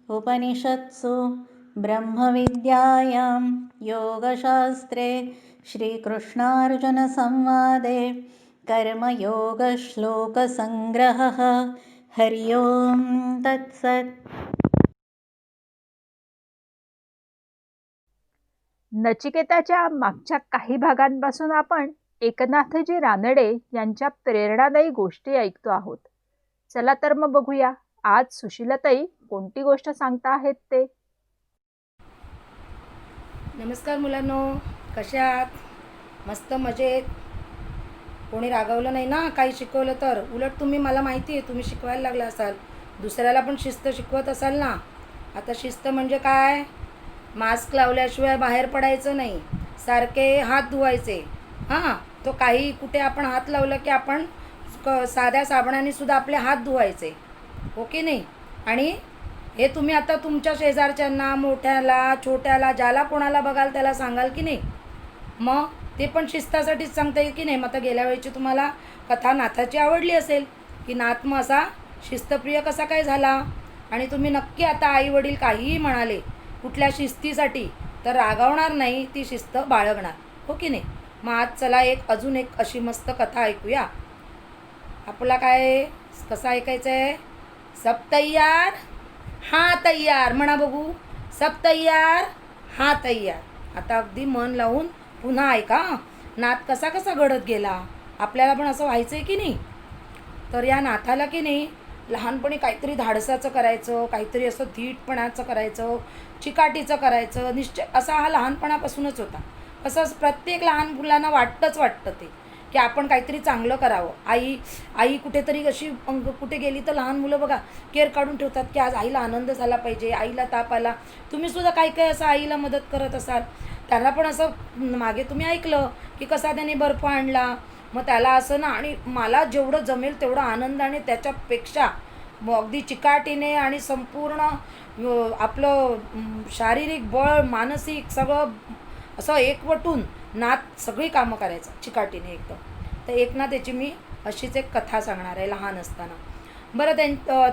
उपनिषत्सु ब्रह्मविद्यायां योगशास्त्रे श्रीकृष्णार्जुनसंवादे कर्मयोगश्लोकसङ्ग्रहः। हरि ओं तत्सत्। नचिकेताच्या मागच्या काही भागांपासून आपण एकनाथजी रानडे यांच्या प्रेरणादायी गोष्टी ऐकतो आहोत. चला तर मग बघूया आज सुशीलाताई कोणती गोष्ट सांगता आहेत ते. नमस्कार मुलांनो, कशा आहात? मस्त मजेत. कोणी रागवलं नाही ना काही शिकवलं तर? उलट तुम्ही, मला माहिती आहे तुम्ही शिकवायला लागला असाल, दुसऱ्याला पण शिस्त शिकवत असाल ना. आता शिस्त म्हणजे काय? मास्क लावल्याशिवाय बाहेर पडायचं नाही, सारखे हात धुवायचे. हां, तो काही कुठे आपण हात लावलं की आपण साध्या साबणाने सुद्धा आपले हात धुवायचे, हो की नाही? आणि हे तुम्ही आता तुमच्या शेजारच्यांना, मोठ्याला छोट्याला, ज्याला कोणाला बघाल त्याला सांगाल की नाही? मग ते पण शिस्तासाठीच सांगता येईल की नाही? मग आता गेल्या वेळची तुम्हाला कथा नाथाची आवडली असेल की नाथ मग असा शिस्तप्रिय कसा काय झाला. आणि तुम्ही नक्की आता आई वडील काहीही म्हणाले कुठल्या शिस्तीसाठी तर रागावणार नाही, ती शिस्त बाळगणार, हो की नाही? मग आज चला अजून एक अशी मस्त कथा ऐकूया. आपला काय कसं ऐकायचं आहे? सब तैयार हा तैयार म्हणा बघू. सब तैयार हा तैयार. आता अगदी मन लावून पुन्हा ऐका. नाथ कसा कसा घडत गेला, आपल्याला पण असं व्हायचं आहे की नाही? तर या नाथाला की नाही लहानपणी काहीतरी धाडसाचं करायचं, काहीतरी असं धीटपणाचं करायचं, चिकाटीचं करायचं निश्चय असा हा लहानपणापासूनच होता. असं प्रत्येक लहान मुलांना वाटतं ते की आपण काहीतरी चांगलं करावं. आई कुठेतरी अशी कुठे गेली तर लहान मुलं बघा केअर काढून ठेवतात की आज आईला आनंद झाला पाहिजे, आईला ताप आला. तुम्ही सुद्धा काही असं आईला मदत करत असाल. त्याला पण असं मागे तुम्ही ऐकलं की कसा त्याने बर्फ आणला, मग त्याला असं ना, आणि मला जेवढं जमेल तेवढं आनंदाने त्याच्यापेक्षा अगदी चिकाटीने आणि संपूर्ण आपलं शारीरिक बळ मानसिक सगळं असं एकवटून नाथ सगळी कामं करायचं चिकाटीने एकदम. तर एक ना त्याची मी अशीच एक कथा सांगणार आहे लहान असताना. बरं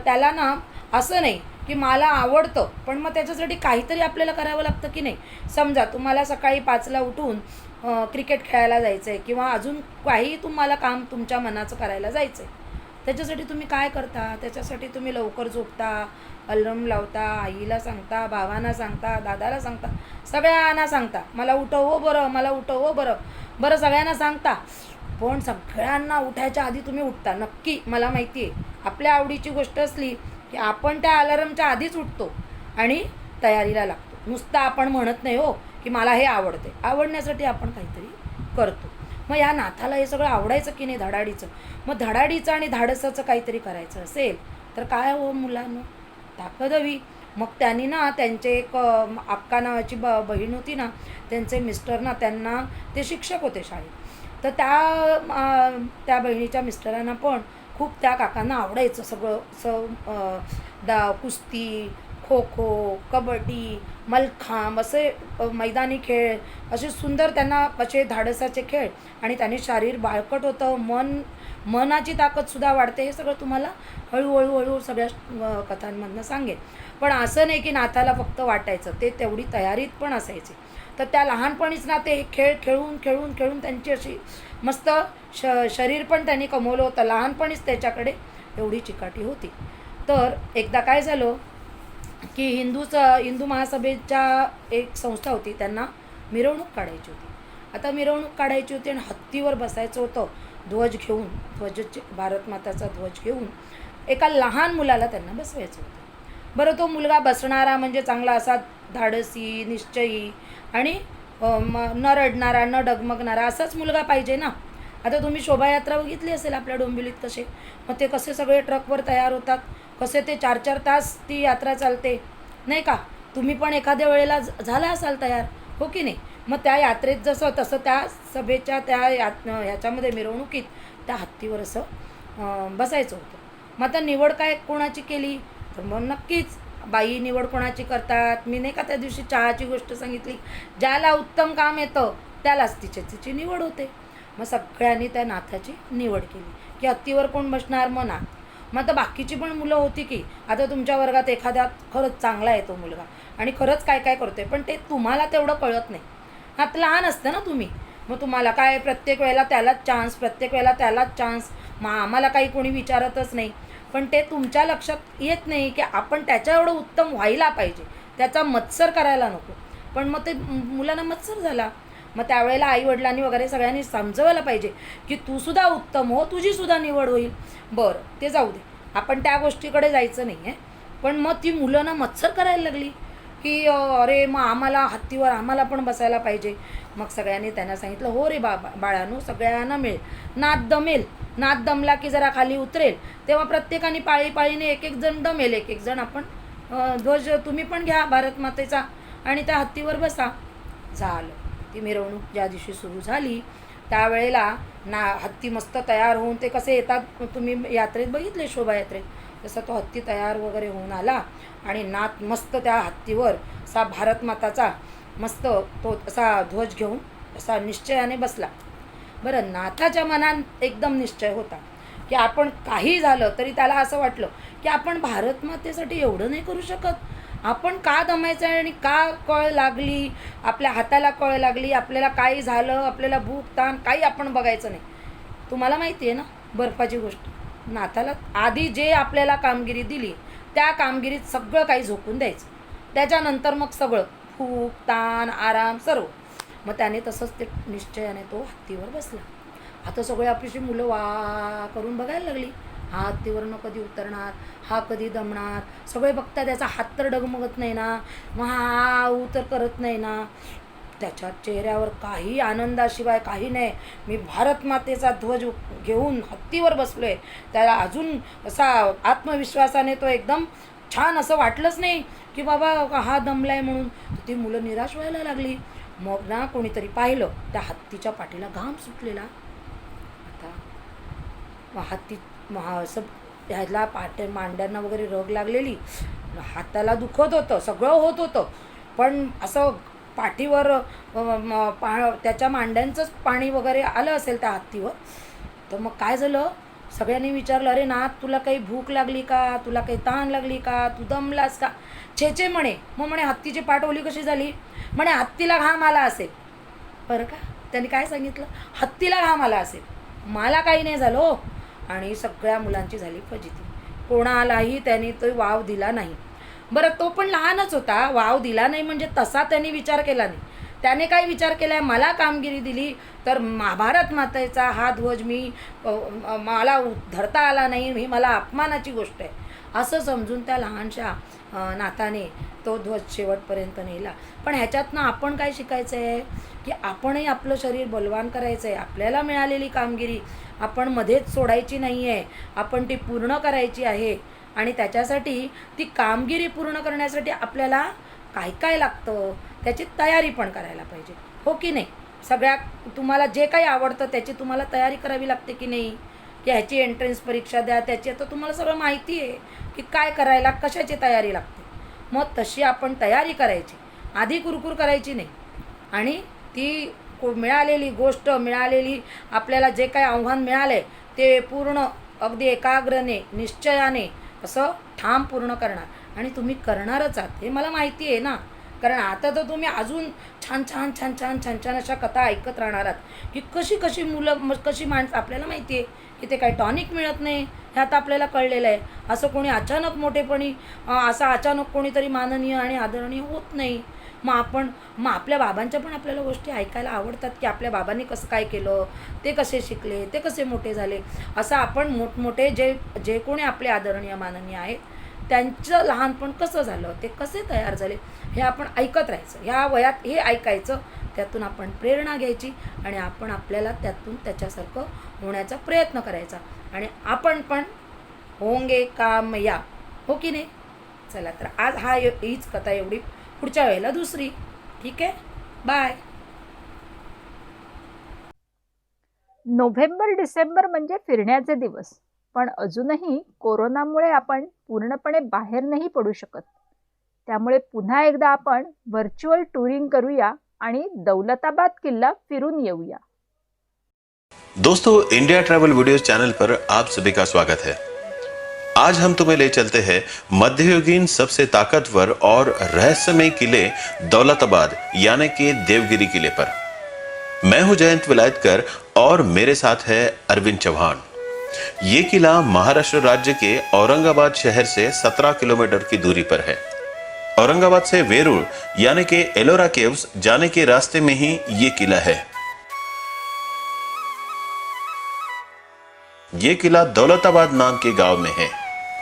त्याला ना असं नाही की मला आवडतं, पण मग त्याच्यासाठी काहीतरी आपल्याला करावं लागतं की नाही. समजा तुम्हाला सकाळी 5ला उठून क्रिकेट खेळायला जायचं आहे किंवा अजून काही तुम्हाला काम तुमच्या मनाचं करायला जायचं आहे, त्याच्यासाठी तुम्ही काय करता? त्याच्यासाठी तुम्ही लवकर झोपता, अलार्म लावता, आईला सांगता, भावांना सांगता, दादाला सांगता, सगळ्यांना सांगता, मला उठव हो बरं, मला उठव हो बरं. बरं सगळ्यांना सांगता, पण सगळ्यांना उठायच्या आधी तुम्ही उठता. नक्की मला माहिती आहे, आपल्या आवडीची गोष्ट असली की आपण त्या अलार्मच्या आधीच उठतो आणि तयारीला लागतो. नुसतं आपण म्हणत नाही हो की मला हे आवडते. आवडण्यासाठी आपण काहीतरी करतो. मग या नाथाला हे सगळं आवडायचं की नाही धडाडीचं. मग धडाडीचं आणि धाडसाचं काहीतरी करायचं असेल तर काय हो मुलांना, ताकद हवी. मग त्यांनी ना त्यांचे एक अक्का नावाची बहीण होती ना, त्यांचे मिस्टर ना, त्यांना ते शिक्षक होते शाळेत. तर त्या बहिणीच्या मिस्टरांना पण खूप त्या काकांना आवडायचं सगळं कुस्ती, खो खो, कबड्डी, मलखांब असे मैदानी खेळ, असे सुंदर त्यांना असे धाडसाचे खेळ. आणि त्यांनी शरीर बाळकट होतं, मनाची ताकदसुद्धा वाढते. हे सगळं तुम्हाला हळूहळू सगळ्या कथांमधनं सांगेल. पण असं नाही की नाथाला फक्त वाटायचं, ते तेवढी तयारीत पण असायचे. तर त्या लहानपणीच ना ते खेळ खेळून त्यांची अशी मस्त शरीर पण त्यांनी कमवलं होतं. लहानपणीच त्याच्याकडे एवढी चिकाटी होती. तर एकदा काय झालं की हिंदू महासभेच्या एक संस्था होती, त्यांना मिरवणूक काढायची होती. आता मिरवणूक काढायची होती आणि हत्तीवर बसायचं होतं, ध्वज घेऊन, भारत माताचा ध्वज घेऊन एका लहान मुलाला त्यांना बसवायचं होतं. बरं तो मुलगा बसणारा म्हणजे चांगला असा धाडसी, निश्चयी आणि न रडणारा, न डगमगणारा असाच मुलगा पाहिजे ना. आता तुम्ही शोभायात्रा बघितली असेल आपल्या डोंबिवलीत कसे, मग ते कसे सगळे ट्रकवर तयार होतात, कसे ते 4-4 तास ती यात्रा चालते नाही का. तुम्ही पण एखाद्या वेळेला झाला असाल तयार, हो की नाही. मग त्या यात्रेत तसं त्या सभेच्या त्या ह्याच्यामध्ये मिरवणुकीत त्या हत्तीवर असं बसायचं होतं. मग आता निवड काय कोणाची केली तर मग नक्कीच बाई निवड कोणाची करतात. मी नाही का त्या दिवशी चहाची गोष्ट सांगितली, ज्याला उत्तम काम येतं त्यालाच तिची निवड होते. मग सगळ्यांनी त्या नाथाची निवड केली की हत्तीवर कोण बसणार, मग नाथ. मग आता बाकीची पण मुलं होती की आता तुमच्या वर्गात एखाद्या खरंच चांगला आहे तो मुलगा आणि खरंच काय काय करतोय, पण ते तुम्हाला तेवढं कळत नाही. आता लहान असतं ना तुम्ही, मग तुम्हाला काय प्रत्येक वेळेला त्यालाच चान्स, मग आम्हाला काही कोणी विचारतच नाही. पण ते तुमच्या लक्षात येत नाही की आपण त्याच्या एवढं उत्तम व्हायला पाहिजे, त्याचा मत्सर करायला नको. पण मग ते मुलांना मत्सर झाला. मग त्यावेळेला आईवडिलांनी वगैरे सगळ्यांनी समजवायला पाहिजे की तू सुद्धा उत्तम हो, तुझी सुद्धा निवड होईल. बरं ते जाऊ दे, आपण त्या गोष्टीकडे जायचं नाही आहे. पण मग ती मुलं ना मत्सर करायला लागली की अरे मग आम्हाला हत्तीवर आम्हाला पण बसायला पाहिजे. मग सगळ्यांनी त्यांना सांगितलं, हो रे बाळांनो, सगळ्यांना मिळेल, नाद दमेल, नाद दमला की जरा खाली उतरेल, तेव्हा प्रत्येकाने पाळीने एक जण दमेल, एक जण आपण ध्वज तुम्ही पण घ्या भारत मातेचा आणि त्या हत्तीवर बसा. झालं. ती मिरवणूक ज्या दिवशी सुरू झाली त्यावेळेला हत्ती मस्त तयार होऊन, ते कसे येतात तुम्ही यात्रेत बघितले शोभायात्रेत, तसा तो हत्ती तयार वगैरे होऊन आला आणि नाथ मस्त त्या हत्तीवर असा भारत माताचा मस्त तो असा ध्वज घेऊन असा निश्चयाने बसला. बरं, नाथाच्या मनात एकदम निश्चय होता की आपण काही झालं तरी त्याला असं वाटलं की आपण भारत मातेसाठी एवढं नाही करू शकत, आपण का दमायचं आहे आणि का कळ लागली, आपल्या हाताला कळ लागली, आपल्याला काही झालं, आपल्याला भूक ताण काही आपण बघायचं नाही. तुम्हाला माहिती आहे ना बर्फाची गोष्ट, नाथाला आधी जे आपल्याला कामगिरी दिली त्या कामगिरीत सगळं काही झोकून द्यायचं, त्याच्यानंतर मग सगळं भूक ताण आराम सर्व. मग त्याने तसंच ते निश्चयाने तो हत्तीवर बसला. आता सगळे आपली मुलं वा करून बघायला लागली, हा हत्तीवरनं कधी उतरणार, हा कधी दमणार. सगळे बघतात त्याचा हात तर डगमगत नाही ना, मग हा उतर करत नाही ना. त्याच्या चेहऱ्यावर काही आनंदाशिवाय काही नाही. मी भारत मातेचा ध्वज घेऊन हत्तीवर बसलोय, त्याला अजून असा आत्मविश्वासाने तो एकदम छान असं वाटलंच नाही की बाबा हा दमलाय म्हणून. ती मुलं निराश व्हायला लागली. मग ना कोणीतरी पाहिलं, त्या हत्तीच्या पाठीला घाम सुटलेला. आता हत्ती असं ह्याला मांड्यांना वगैरे रग लागलेली, हाताला दुखत होतं, सगळं होत होतं, पण असं पाठीवर त्याच्या मांड्यांचंच पाणी वगैरे आलं असेल त्या हत्तीवर. तर मग काय झालं, सगळ्यांनी विचारलं, अरे नाथ तुला काही भूक लागली का, तुला काही तहान लागली का, तू दमलास का. छेचे म्हणे. मग म्हणे हत्तीची पाठ ओली कशी झाली, म्हणे हत्तीला घाम आला असेल. बरं का, त्यांनी काय सांगितलं, हत्तीला घाम आला असेल, मला काही नाही झालं हो, आणि सगळ्या मुलांची झाली फजिती. कोणालाही त्यांनी तो वाव दिला नाही. बरं, तो पण लहानच होता, वाव दिला नाही म्हणजे तसा त्यांनी विचार केला नाही. त्याने काय विचार केला आहे, मला कामगिरी दिली तर भारत मातेचा हा ध्वज मला धरता आला नाही, ही मला अपमानाची गोष्ट आहे असं समजून त्या लहानशा नाताने तो ध्वज शेवटपर्यंत नेला. पण ह्याच्यातनं आपण काय शिकायचं आहे की आपणही आपलं शरीर बलवान करायचं आहे. आपल्याला मिळालेली कामगिरी आपण मध्येच सोडायची नाही आहे, आपण ती पूर्ण करायची आहे. आणि त्याच्यासाठी ती कामगिरी पूर्ण करण्यासाठी आपल्याला काय काय लागतं त्याची तयारी पण करायला पाहिजे, हो की नाही. सगळ्या तुम्हाला जे काही आवडतं त्याची तुम्हाला तयारी करावी लागते की नाही, की ह्याची एंट्रन्स परीक्षा द्या, त्याची आता तुम्हाला सगळं माहिती आहे की काय करायला, कशाची तयारी लागते. मग तशी आपण तयारी करायची, आधी कुरकुर करायची नाही. आणि ती मिळालेली गोष्ट, मिळालेली आपल्याला जे काही आव्हान मिळाले ते पूर्ण अगदी एकाग्रने, निश्चयाने असं ठाम पूर्ण करणार. आणि तुम्ही करणारच आहात हे मला माहिती आहे ना, कारण आता तर तुम्ही अजून छान छान छान छान छान छान अशा कथा ऐकत राहणार आहात की कशी कशी मुलं, कशी माणसं. आपल्याला माहिती आहे की ते काही टॉनिक मिळत नाही, हे आता आपल्याला कळलेलं आहे. असं कोणी अचानक मोठेपणी असं अचानक कोणीतरी माननीय आणि आदरणीय होत नाही. मग आपल्या बाबांच्या पण आपल्याला गोष्टी ऐकायला आवडतात की आपल्या बाबांनी कसं काय केलं, ते कसे शिकले, ते कसे मोठे झाले. असं आपण मोठमोठे जे कोणी आपले आदरणीय माननीय आहेत त्यांचं लहानपण कसं झालं, ते कसे तयार झाले, हे आपण ऐकत राहायचं. ह्या वयात हे ऐकायचं, त्यातून आपण प्रेरणा घ्यायची आणि आपण आपल्याला त्यातून त्याच्यासारखं होण्याचा प्रयत्न करायचा. आणि आपण पण होंगे कामयाब, हो की नाही. चला तर आज हीच कथा एवढी, पुढच्या वेळेला दुसरी. ठीक आहे, बाय. नोव्हेंबर डिसेंबर म्हणजे फिरण्याचे दिवस, पण अजूनही कोरोनामुळे आपण पूर्णपणे बाहेर नाही पडू शकत. त्यामुळे पुन्हा एकदा आपण व्हर्च्युअल टूरिंग करूया आणि दौलताबाद किल्ला फिरून येऊया. दोस्तों, इंडिया ट्रैवल वीडियोस चैनल पर आप सभी का स्वागत है। आज हम तुम्हें ले चलते हैं मध्ययुगीन सबसे ताकतवर और रहस्यमय किले दौलताबाद यानी कि देवगिरी किले पर। मैं हूं जयंत विलायतकर और मेरे साथ है अरविंद चौहान। ये किला महाराष्ट्र राज्य के औरंगाबाद शहर से 17 किलोमीटर की दूरी पर है। औरंगाबाद से वेरूळ यानी कि एलोरा केव्स जाने के रास्ते में ही ये किला है। ये किला दौलताबाद नाम के गांव में है।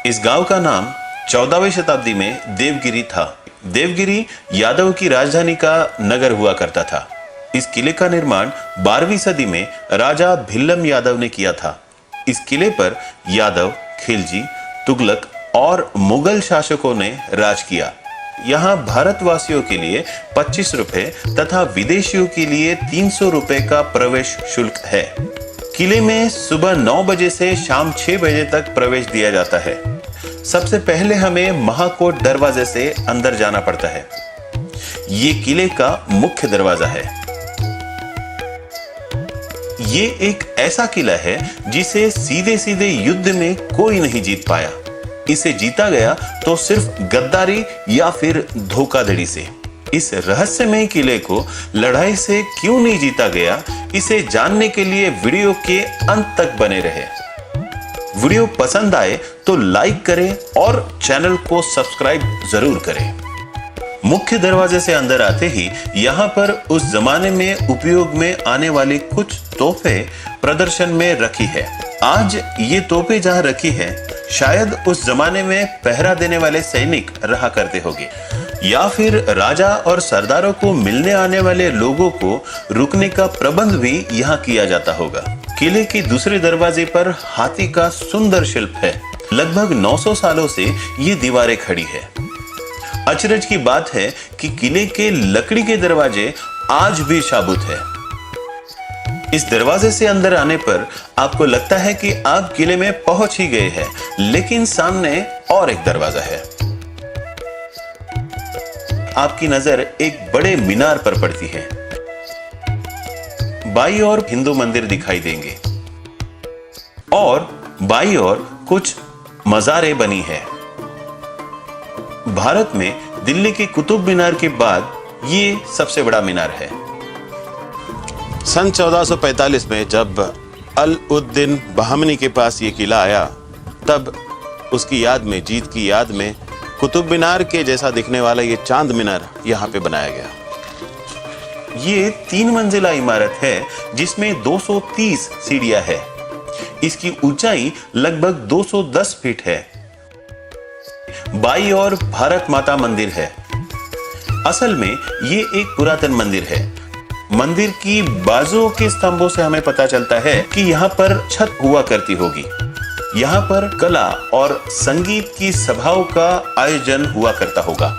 इस गांव का नाम 14वीं शताब्दी में देवगिरी था। देवगिरी यादव की राजधानी का नगर हुआ करता था। इस किले का निर्माण 12वीं सदी में राजा भिल्लम यादव ने किया था। इस किले पर यादव, खिलजी, तुगलक और मुगल शासकों ने राज किया। यहाँ भारतवासियों के लिए 25 रुपए तथा विदेशियों के लिए 300 रुपए का प्रवेश शुल्क है। किले में सुबह 9 बजे से शाम 6 बजे तक प्रवेश दिया जाता है। सबसे पहले हमें महाकोट दरवाजे से अंदर जाना पड़ता है। ये किले का मुख्य दरवाजा है। ये एक ऐसा किला है जिसे सीधे सीधे युद्ध में कोई नहीं जीत पाया। इसे जीता गया तो सिर्फ गद्दारी या फिर धोखाधड़ी से। इस रहस्यमय किले को लड़ाई से क्यों नहीं जीता गया, इसे जानने के लिए वीडियो के अंत तक बने रहे। वीडियो पसंद आए तो लाइक करें और चैनल को सब्सक्राइब जरूर करें। मुख्य दरवाजे से अंदर आते ही यहाँ पर उस जमाने में उपयोग में आने वाली कुछ तोपे प्रदर्शन में रखी है। आज ये तोपे जहाँ रखी है शायद उस जमाने में पहरा देने वाले सैनिक रहा करते होंगे या फिर राजा और सरदारों को मिलने आने वाले लोगों को रुकने का प्रबंध भी यहाँ किया जाता होगा। किले के दूसरे दरवाजे पर हाथी का सुंदर शिल्प है। लगभग 900 सालों से ये दीवारें खड़ी है। अचरज की बात है कि किले के लकड़ी के दरवाजे आज भी शाबूत है। इस दरवाजे से अंदर आने पर आपको लगता है कि आप किले में पहुंच ही गए हैं, लेकिन सामने और एक दरवाजा है। आपकी नजर एक बड़े मीनार पर पड़ती है। बाई ओर हिंदू मंदिर दिखाई देंगे और बाई ओर कुछ मज़ारें बनी है। भारत में दिल्ली के कुतुब मीनार के बाद ये सबसे बड़ा मीनार है। सन 1445 में जब अल-उद-दीन बहमनी के पास ये किला आया, तब उसकी याद में, जीत की याद में, कुतुब मीनार के जैसा दिखने वाला ये चांद मीनार यहाँ पे बनाया गया। ये 3 मंजिला इमारत है जिसमें 230 सीढ़ियां है। इसकी ऊंचाई लगभग 210 फीट है। बाई ओर भारत माता मंदिर है। असल में ये एक पुरातन मंदिर है। मंदिर की बाजुओं के स्तंभों से हमें पता चलता है कि यहाँ पर छत हुआ करती होगी। यहाँ पर कला और संगीत की सभाओं का आयोजन हुआ करता होगा।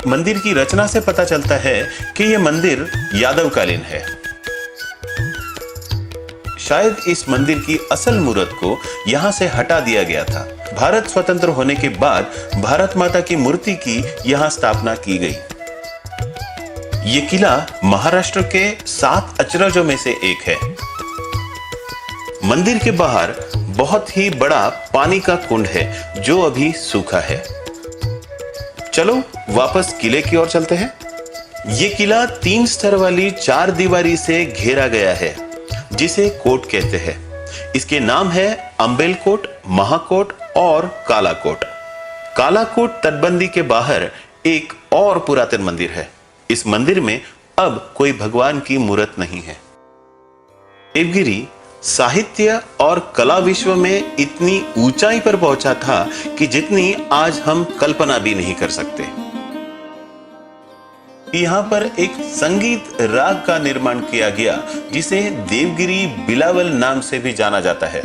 मंदिर की रचना से पता चलता है कि यह मंदिर यादवकालीन है। शायद इस मंदिर की असल मूर्त को यहाँ से हटा दिया गया था। भारत स्वतंत्र होने के बाद भारत माता की मूर्ति की यहाँ स्थापना की गई। ये किला महाराष्ट्र के 7 अचरजों में से एक है। मंदिर के बाहर बहुत ही बड़ा पानी का कुंड है जो अभी सूखा है। चलो वापस किले की ओर चलते हैं। ये किला 3 स्तर वाली 4 दीवारी से घेरा गया है जिसे कोट कहते हैं। इसके नाम है अंबेल कोट, महाकोट और कालाकोट। कालाकोट तटबंदी के बाहर एक और पुरातन मंदिर है। इस मंदिर में अब कोई भगवान की मूर्त नहीं है। देवगिरी साहित्य और कला विश्व में इतनी ऊंचाई पर पहुंचा था कि जितनी आज हम कल्पना भी नहीं कर सकते। यहाँ पर एक संगीत राग का निर्माण किया गया जिसे देवगिरी बिलावल नाम से भी जाना जाता है।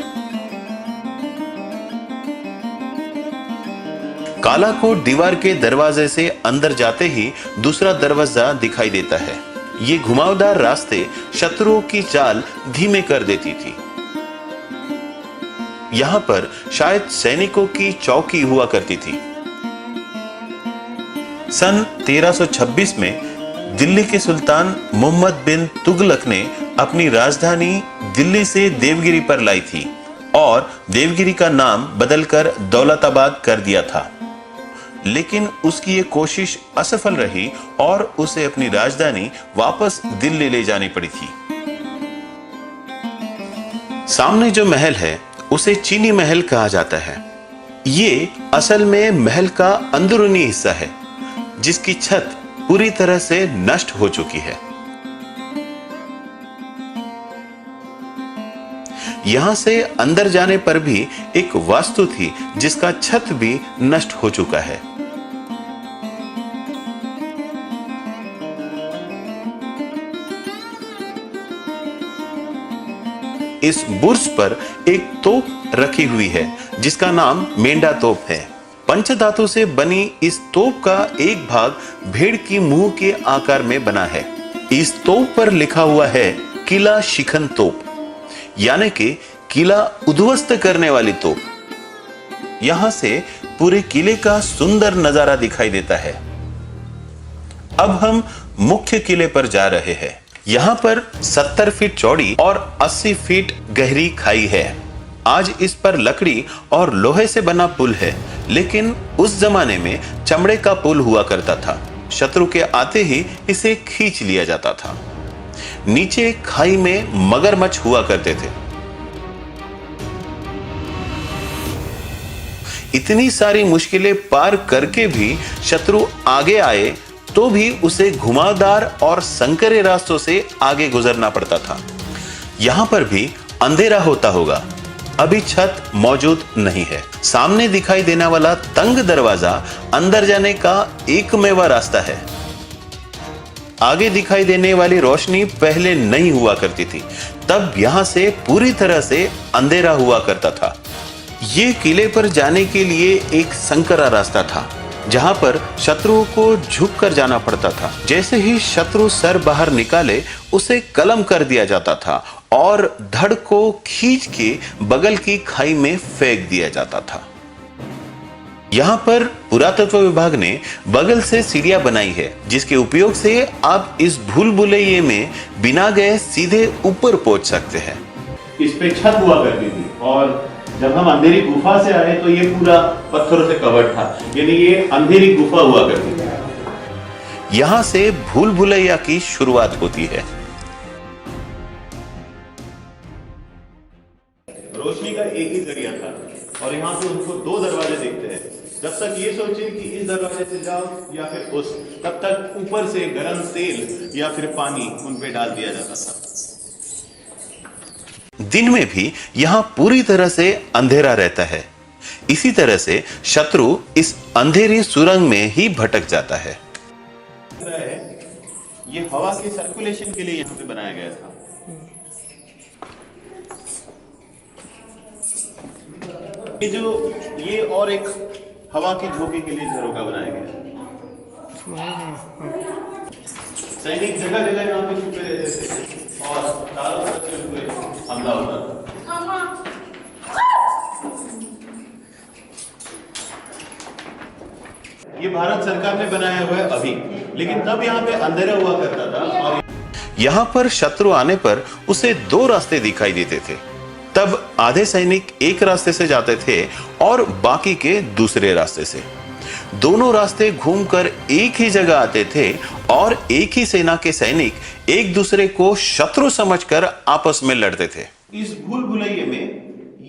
कालाकोट दीवार के दरवाजे से अंदर जाते ही दूसरा दरवाजा दिखाई देता है। ये घुमावदार रास्ते शत्रुओं की चाल धीमे कर देती थी। यहां पर शायद सैनिकों की चौकी हुआ करती थी। सन 1326 में दिल्ली के सुल्तान मोहम्मद बिन तुगलक ने अपनी राजधानी दिल्ली से देवगिरी पर लाई थी और देवगिरी का नाम बदलकर दौलताबाद कर दिया था। लेकिन उसकी ये कोशिश असफल रही और उसे अपनी राजधानी वापस दिल्ली ले जानी पड़ी थी। सामने जो महल है उसे चीनी महल कहा जाता है। ये असल में महल का अंदरूनी हिस्सा है जिसकी छत पूरी तरह से नष्ट हो चुकी है। यहां से अंदर जाने पर भी एक वास्तु थी जिसका छत भी नष्ट हो चुका है। इस बुर्ज पर एक तोप रखी हुई है जिसका नाम मेंढा तोप है। पंचधातु से बनी इस तोप का एक भाग भेड़ की मुंह के आकार में बना है। इस तोप पर लिखा हुआ है किला शिखन तोप, यानी कि किला उद्ध्वस्त करने वाली तोप। यहां से पूरे किले का सुंदर नजारा दिखाई देता है। अब हम मुख्य किले पर जा रहे हैं। यहां पर 70 फीट चौड़ी और 80 फीट गहरी खाई है। आज इस पर लकड़ी और लोहे से बना पुल है, लेकिन उस जमाने में चमड़े का पुल हुआ करता था। शत्रु के आते ही इसे खींच लिया जाता था। नीचे खाई में मगरमच्छ हुआ करते थे। इतनी सारी मुश्किलें पार करके भी शत्रु आगे आए तो भी उसे घुमावदार और संकरे रास्तों से आगे गुजरना पड़ता था। यहां पर भी अंधेरा होता होगा। अभी छत मौजूद नहीं है। सामने दिखाई देने वाला तंग दरवाजा अंदर जाने का एकमेव रास्ता है। आगे दिखाई देने वाली रोशनी पहले नहीं हुआ करती थी, तब यहां से पूरी तरह से अंधेरा हुआ करता था। ये किले पर जाने के लिए एक संकरा रास्ता था जहां पर शत्रुओं को झुक कर जाना पड़ता था। जैसे ही शत्रु सर बाहर निकाले उसे कलम कर दिया जाता था और धड़ को खींच के बगल की खाई में फेंक दिया जाता था। यहाँ पर पुरातत्व विभाग ने बगल से सीढ़ियां बनाई है जिसके उपयोग से आप इस भूल भुलैये में बिना गए सीधे ऊपर पहुंच सकते हैं। इस पे छत हुआ करती थी और जब हम अंधेरी गुफा से आए तो ये पूरा पत्थरों से कवर्ड था, यानी ये अंधेरी गुफा हुआ करती थी। यहां से भूल भुलैया की शुरुआत होती है। रोशनी का एक ही जरिया था और यहाँ पे उनको दो दरवाजे दिखते हैं। जब तक ये सोचे कि इस दरवाजे से जाओ या फिर उस, तब तक ऊपर से गर्म तेल या फिर पानी उन पे डाल दिया जाता था। दिन में भी यहाँ पूरी तरह से अंधेरा रहता है। इसी तरह से शत्रु इस अंधेरी सुरंग में ही भटक जाता है। ये हवा के सर्कुलेशन के लिए यहाँ पे बनाया गया था। ये और एक हवा के झोंके के लिए झरोका बनाया गया। सैनिक जगह जगह यहाँ पे छुपे रहते थे और चारों तरफ से उनको हमला होता था। ये भारत सरकार ने बनाया हुआ है अभी, लेकिन तब यहाँ पे अंधेरा हुआ करता था और यहाँ पर शत्रु आने पर उसे दो रास्ते दिखाई देते थे। तब आधे सैनिक एक रास्ते से जाते थे और बाकी के दूसरे रास्ते से। दोनों रास्ते घूमकर एक ही जगह आते थे और एक ही सेना के सैनिक एक दूसरे को शत्रु समझकर आपस में लड़ते थे। इस भूल भुलैये में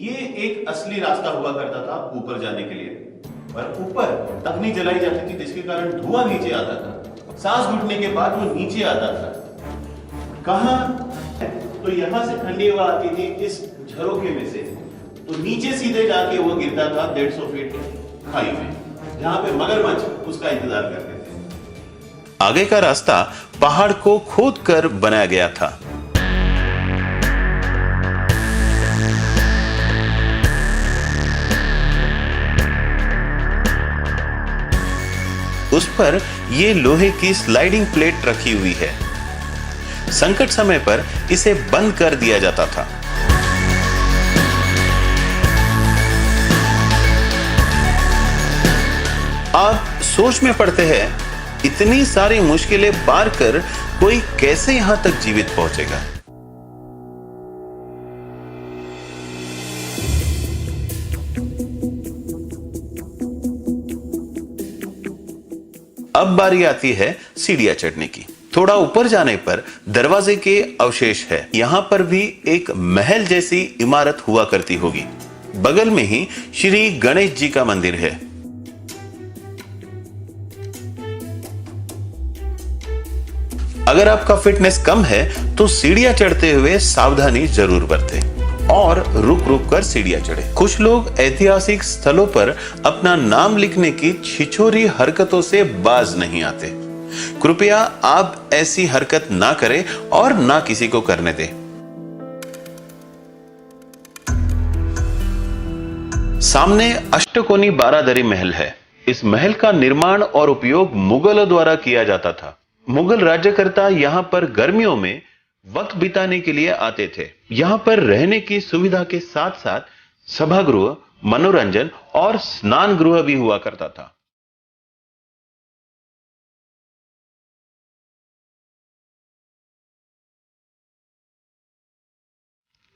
ये एक असली रास्ता हुआ करता था ऊपर जाने के लिए, पर ऊपर अग्नि जलाई जाती थी जिसके कारण धुआं नीचे आता था। सांस घुटने के बाद वो नीचे आता था। कहां? तो यहां से ठंडी हवा आती थी इस झरोके में से, तो नीचे सीधे जाके वो गिरता था 150 फीट खाई में, जहां पे मगरमच्छ उसका इंतजार करते थे। आगे का रास्ता पहाड़ को खोदकर बनाया गया था। उस पर ये लोहे की स्लाइडिंग प्लेट रखी हुई है। संकट समय पर इसे बंद कर दिया जाता था। आप सोच में पड़ते हैं, इतनी सारी मुश्किलें पार कर कोई कैसे यहां तक जीवित पहुंचेगा। अब बारी आती है सीढ़ियां चढ़ने की। थोड़ा ऊपर जाने पर दरवाजे के अवशेष है। यहां पर भी एक महल जैसी इमारत हुआ करती होगी। बगल में ही श्री गणेश जी का मंदिर है। अगर आपका फिटनेस कम है तो सीढ़ियां चढ़ते हुए सावधानी जरूर बरतें और रुक रुक कर सीढ़ियां चढ़े। कुछ लोग ऐतिहासिक स्थलों पर अपना नाम लिखने की छिछोरी हरकतों से बाज नहीं आते। कृपया आप ऐसी हरकत ना करें और ना किसी को करने दें। सामने अष्टकोनी बारादरी महल है। इस महल का निर्माण और उपयोग मुगलों द्वारा किया जाता था। मुगल राज्यकर्ता यहां पर गर्मियों में वक्त बिताने के लिए आते थे। यहां पर रहने की सुविधा के साथ साथ सभागृह, मनोरंजन और स्नान गृह भी हुआ करता था।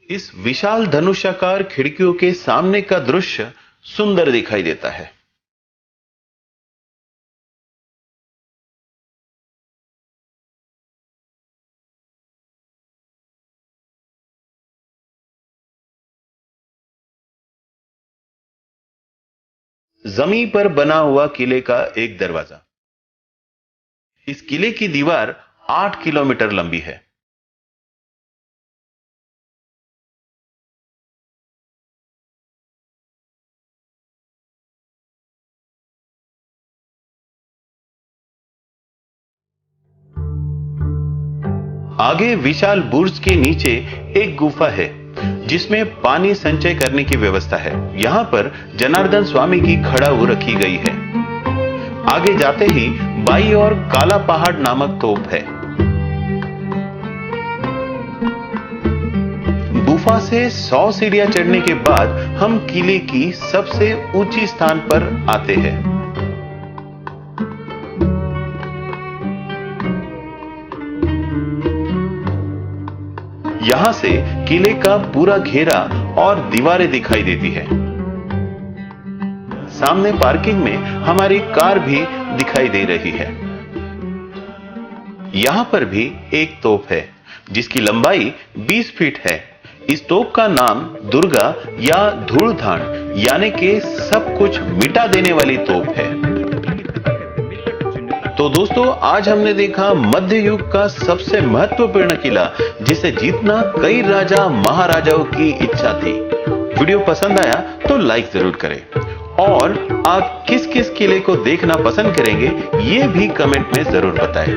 इस विशाल धनुषाकार खिड़कियों के सामने का दृश्य सुंदर दिखाई देता है। जमीन पर बना हुआ किले का एक दरवाजा। इस किले की दीवार 8 किलोमीटर लंबी है। आगे विशाल बुर्ज के नीचे एक गुफा है जिसमें पानी संचय करने की व्यवस्था है। यहां पर जनार्दन स्वामी की खड़ाऊ रखी गई है। आगे जाते ही बाई और काला पहाड़ नामक तोप है। गुफा से 100 सीढ़ियां चढ़ने के बाद हम किले की सबसे ऊंची स्थान पर आते हैं। यहां से किले का पूरा घेरा और दीवारें दिखाई देती है। सामने पार्किंग में हमारी कार भी दिखाई दे रही है। यहां पर भी एक तोप है जिसकी लंबाई 20 फीट है। इस तोप का नाम दुर्गा या धूलधान यानी कि सब कुछ मिटा देने वाली तोप है। तो दोस्तों, आज हमने देखा मध्य युग का सबसे महत्वपूर्ण किला जिसे जीतना कई राजा महाराजाओं की इच्छा थी। वीडियो पसंद आया तो लाइक जरूर करें और आप किस किस किले को देखना पसंद करेंगे ये भी कमेंट में जरूर बताएं।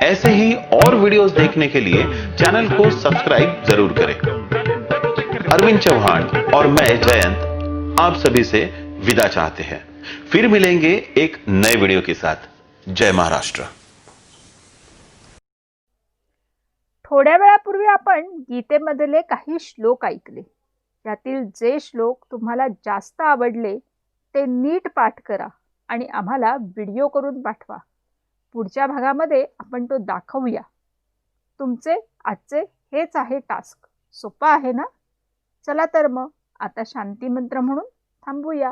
ऐसे ही और वीडियोस देखने के लिए चैनल को सब्सक्राइब जरूर करें। अरविंद चौहान और मैं जयंत आप सभी से विदा चाहते हैं। फिर मिलेंगे एक नए वीडियो के साथ। जय महाराष्ट्र। थोड्या वेळापूर्वी आपण गीतेमधले काही श्लोक ऐकले. यातील जे श्लोक तुम्हाला जास्त आवडले ते नीट पाठ करा आणि आम्हाला व्हिडिओ करून पाठवा. पुढच्या भागामध्ये आपण तो दाखवूया. तुमचे आजचे हेच आहे टास्क. सोपा आहे ना? चला तर मग आता शांती मंत्र म्हणून थांबूया.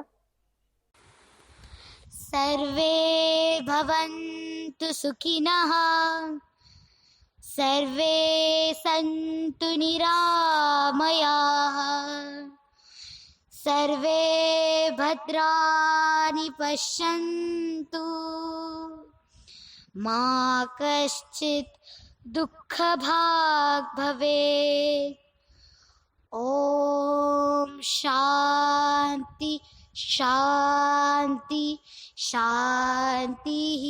सर्वे भवन्तु सुखिनः, सर्वे सन्तु निरामयाः, सर्वे भद्राणि पश्यन्तु, मा कश्चित् दुःखभाग् भवेत्. ॐ शान्ति शान्ति शान्तिः.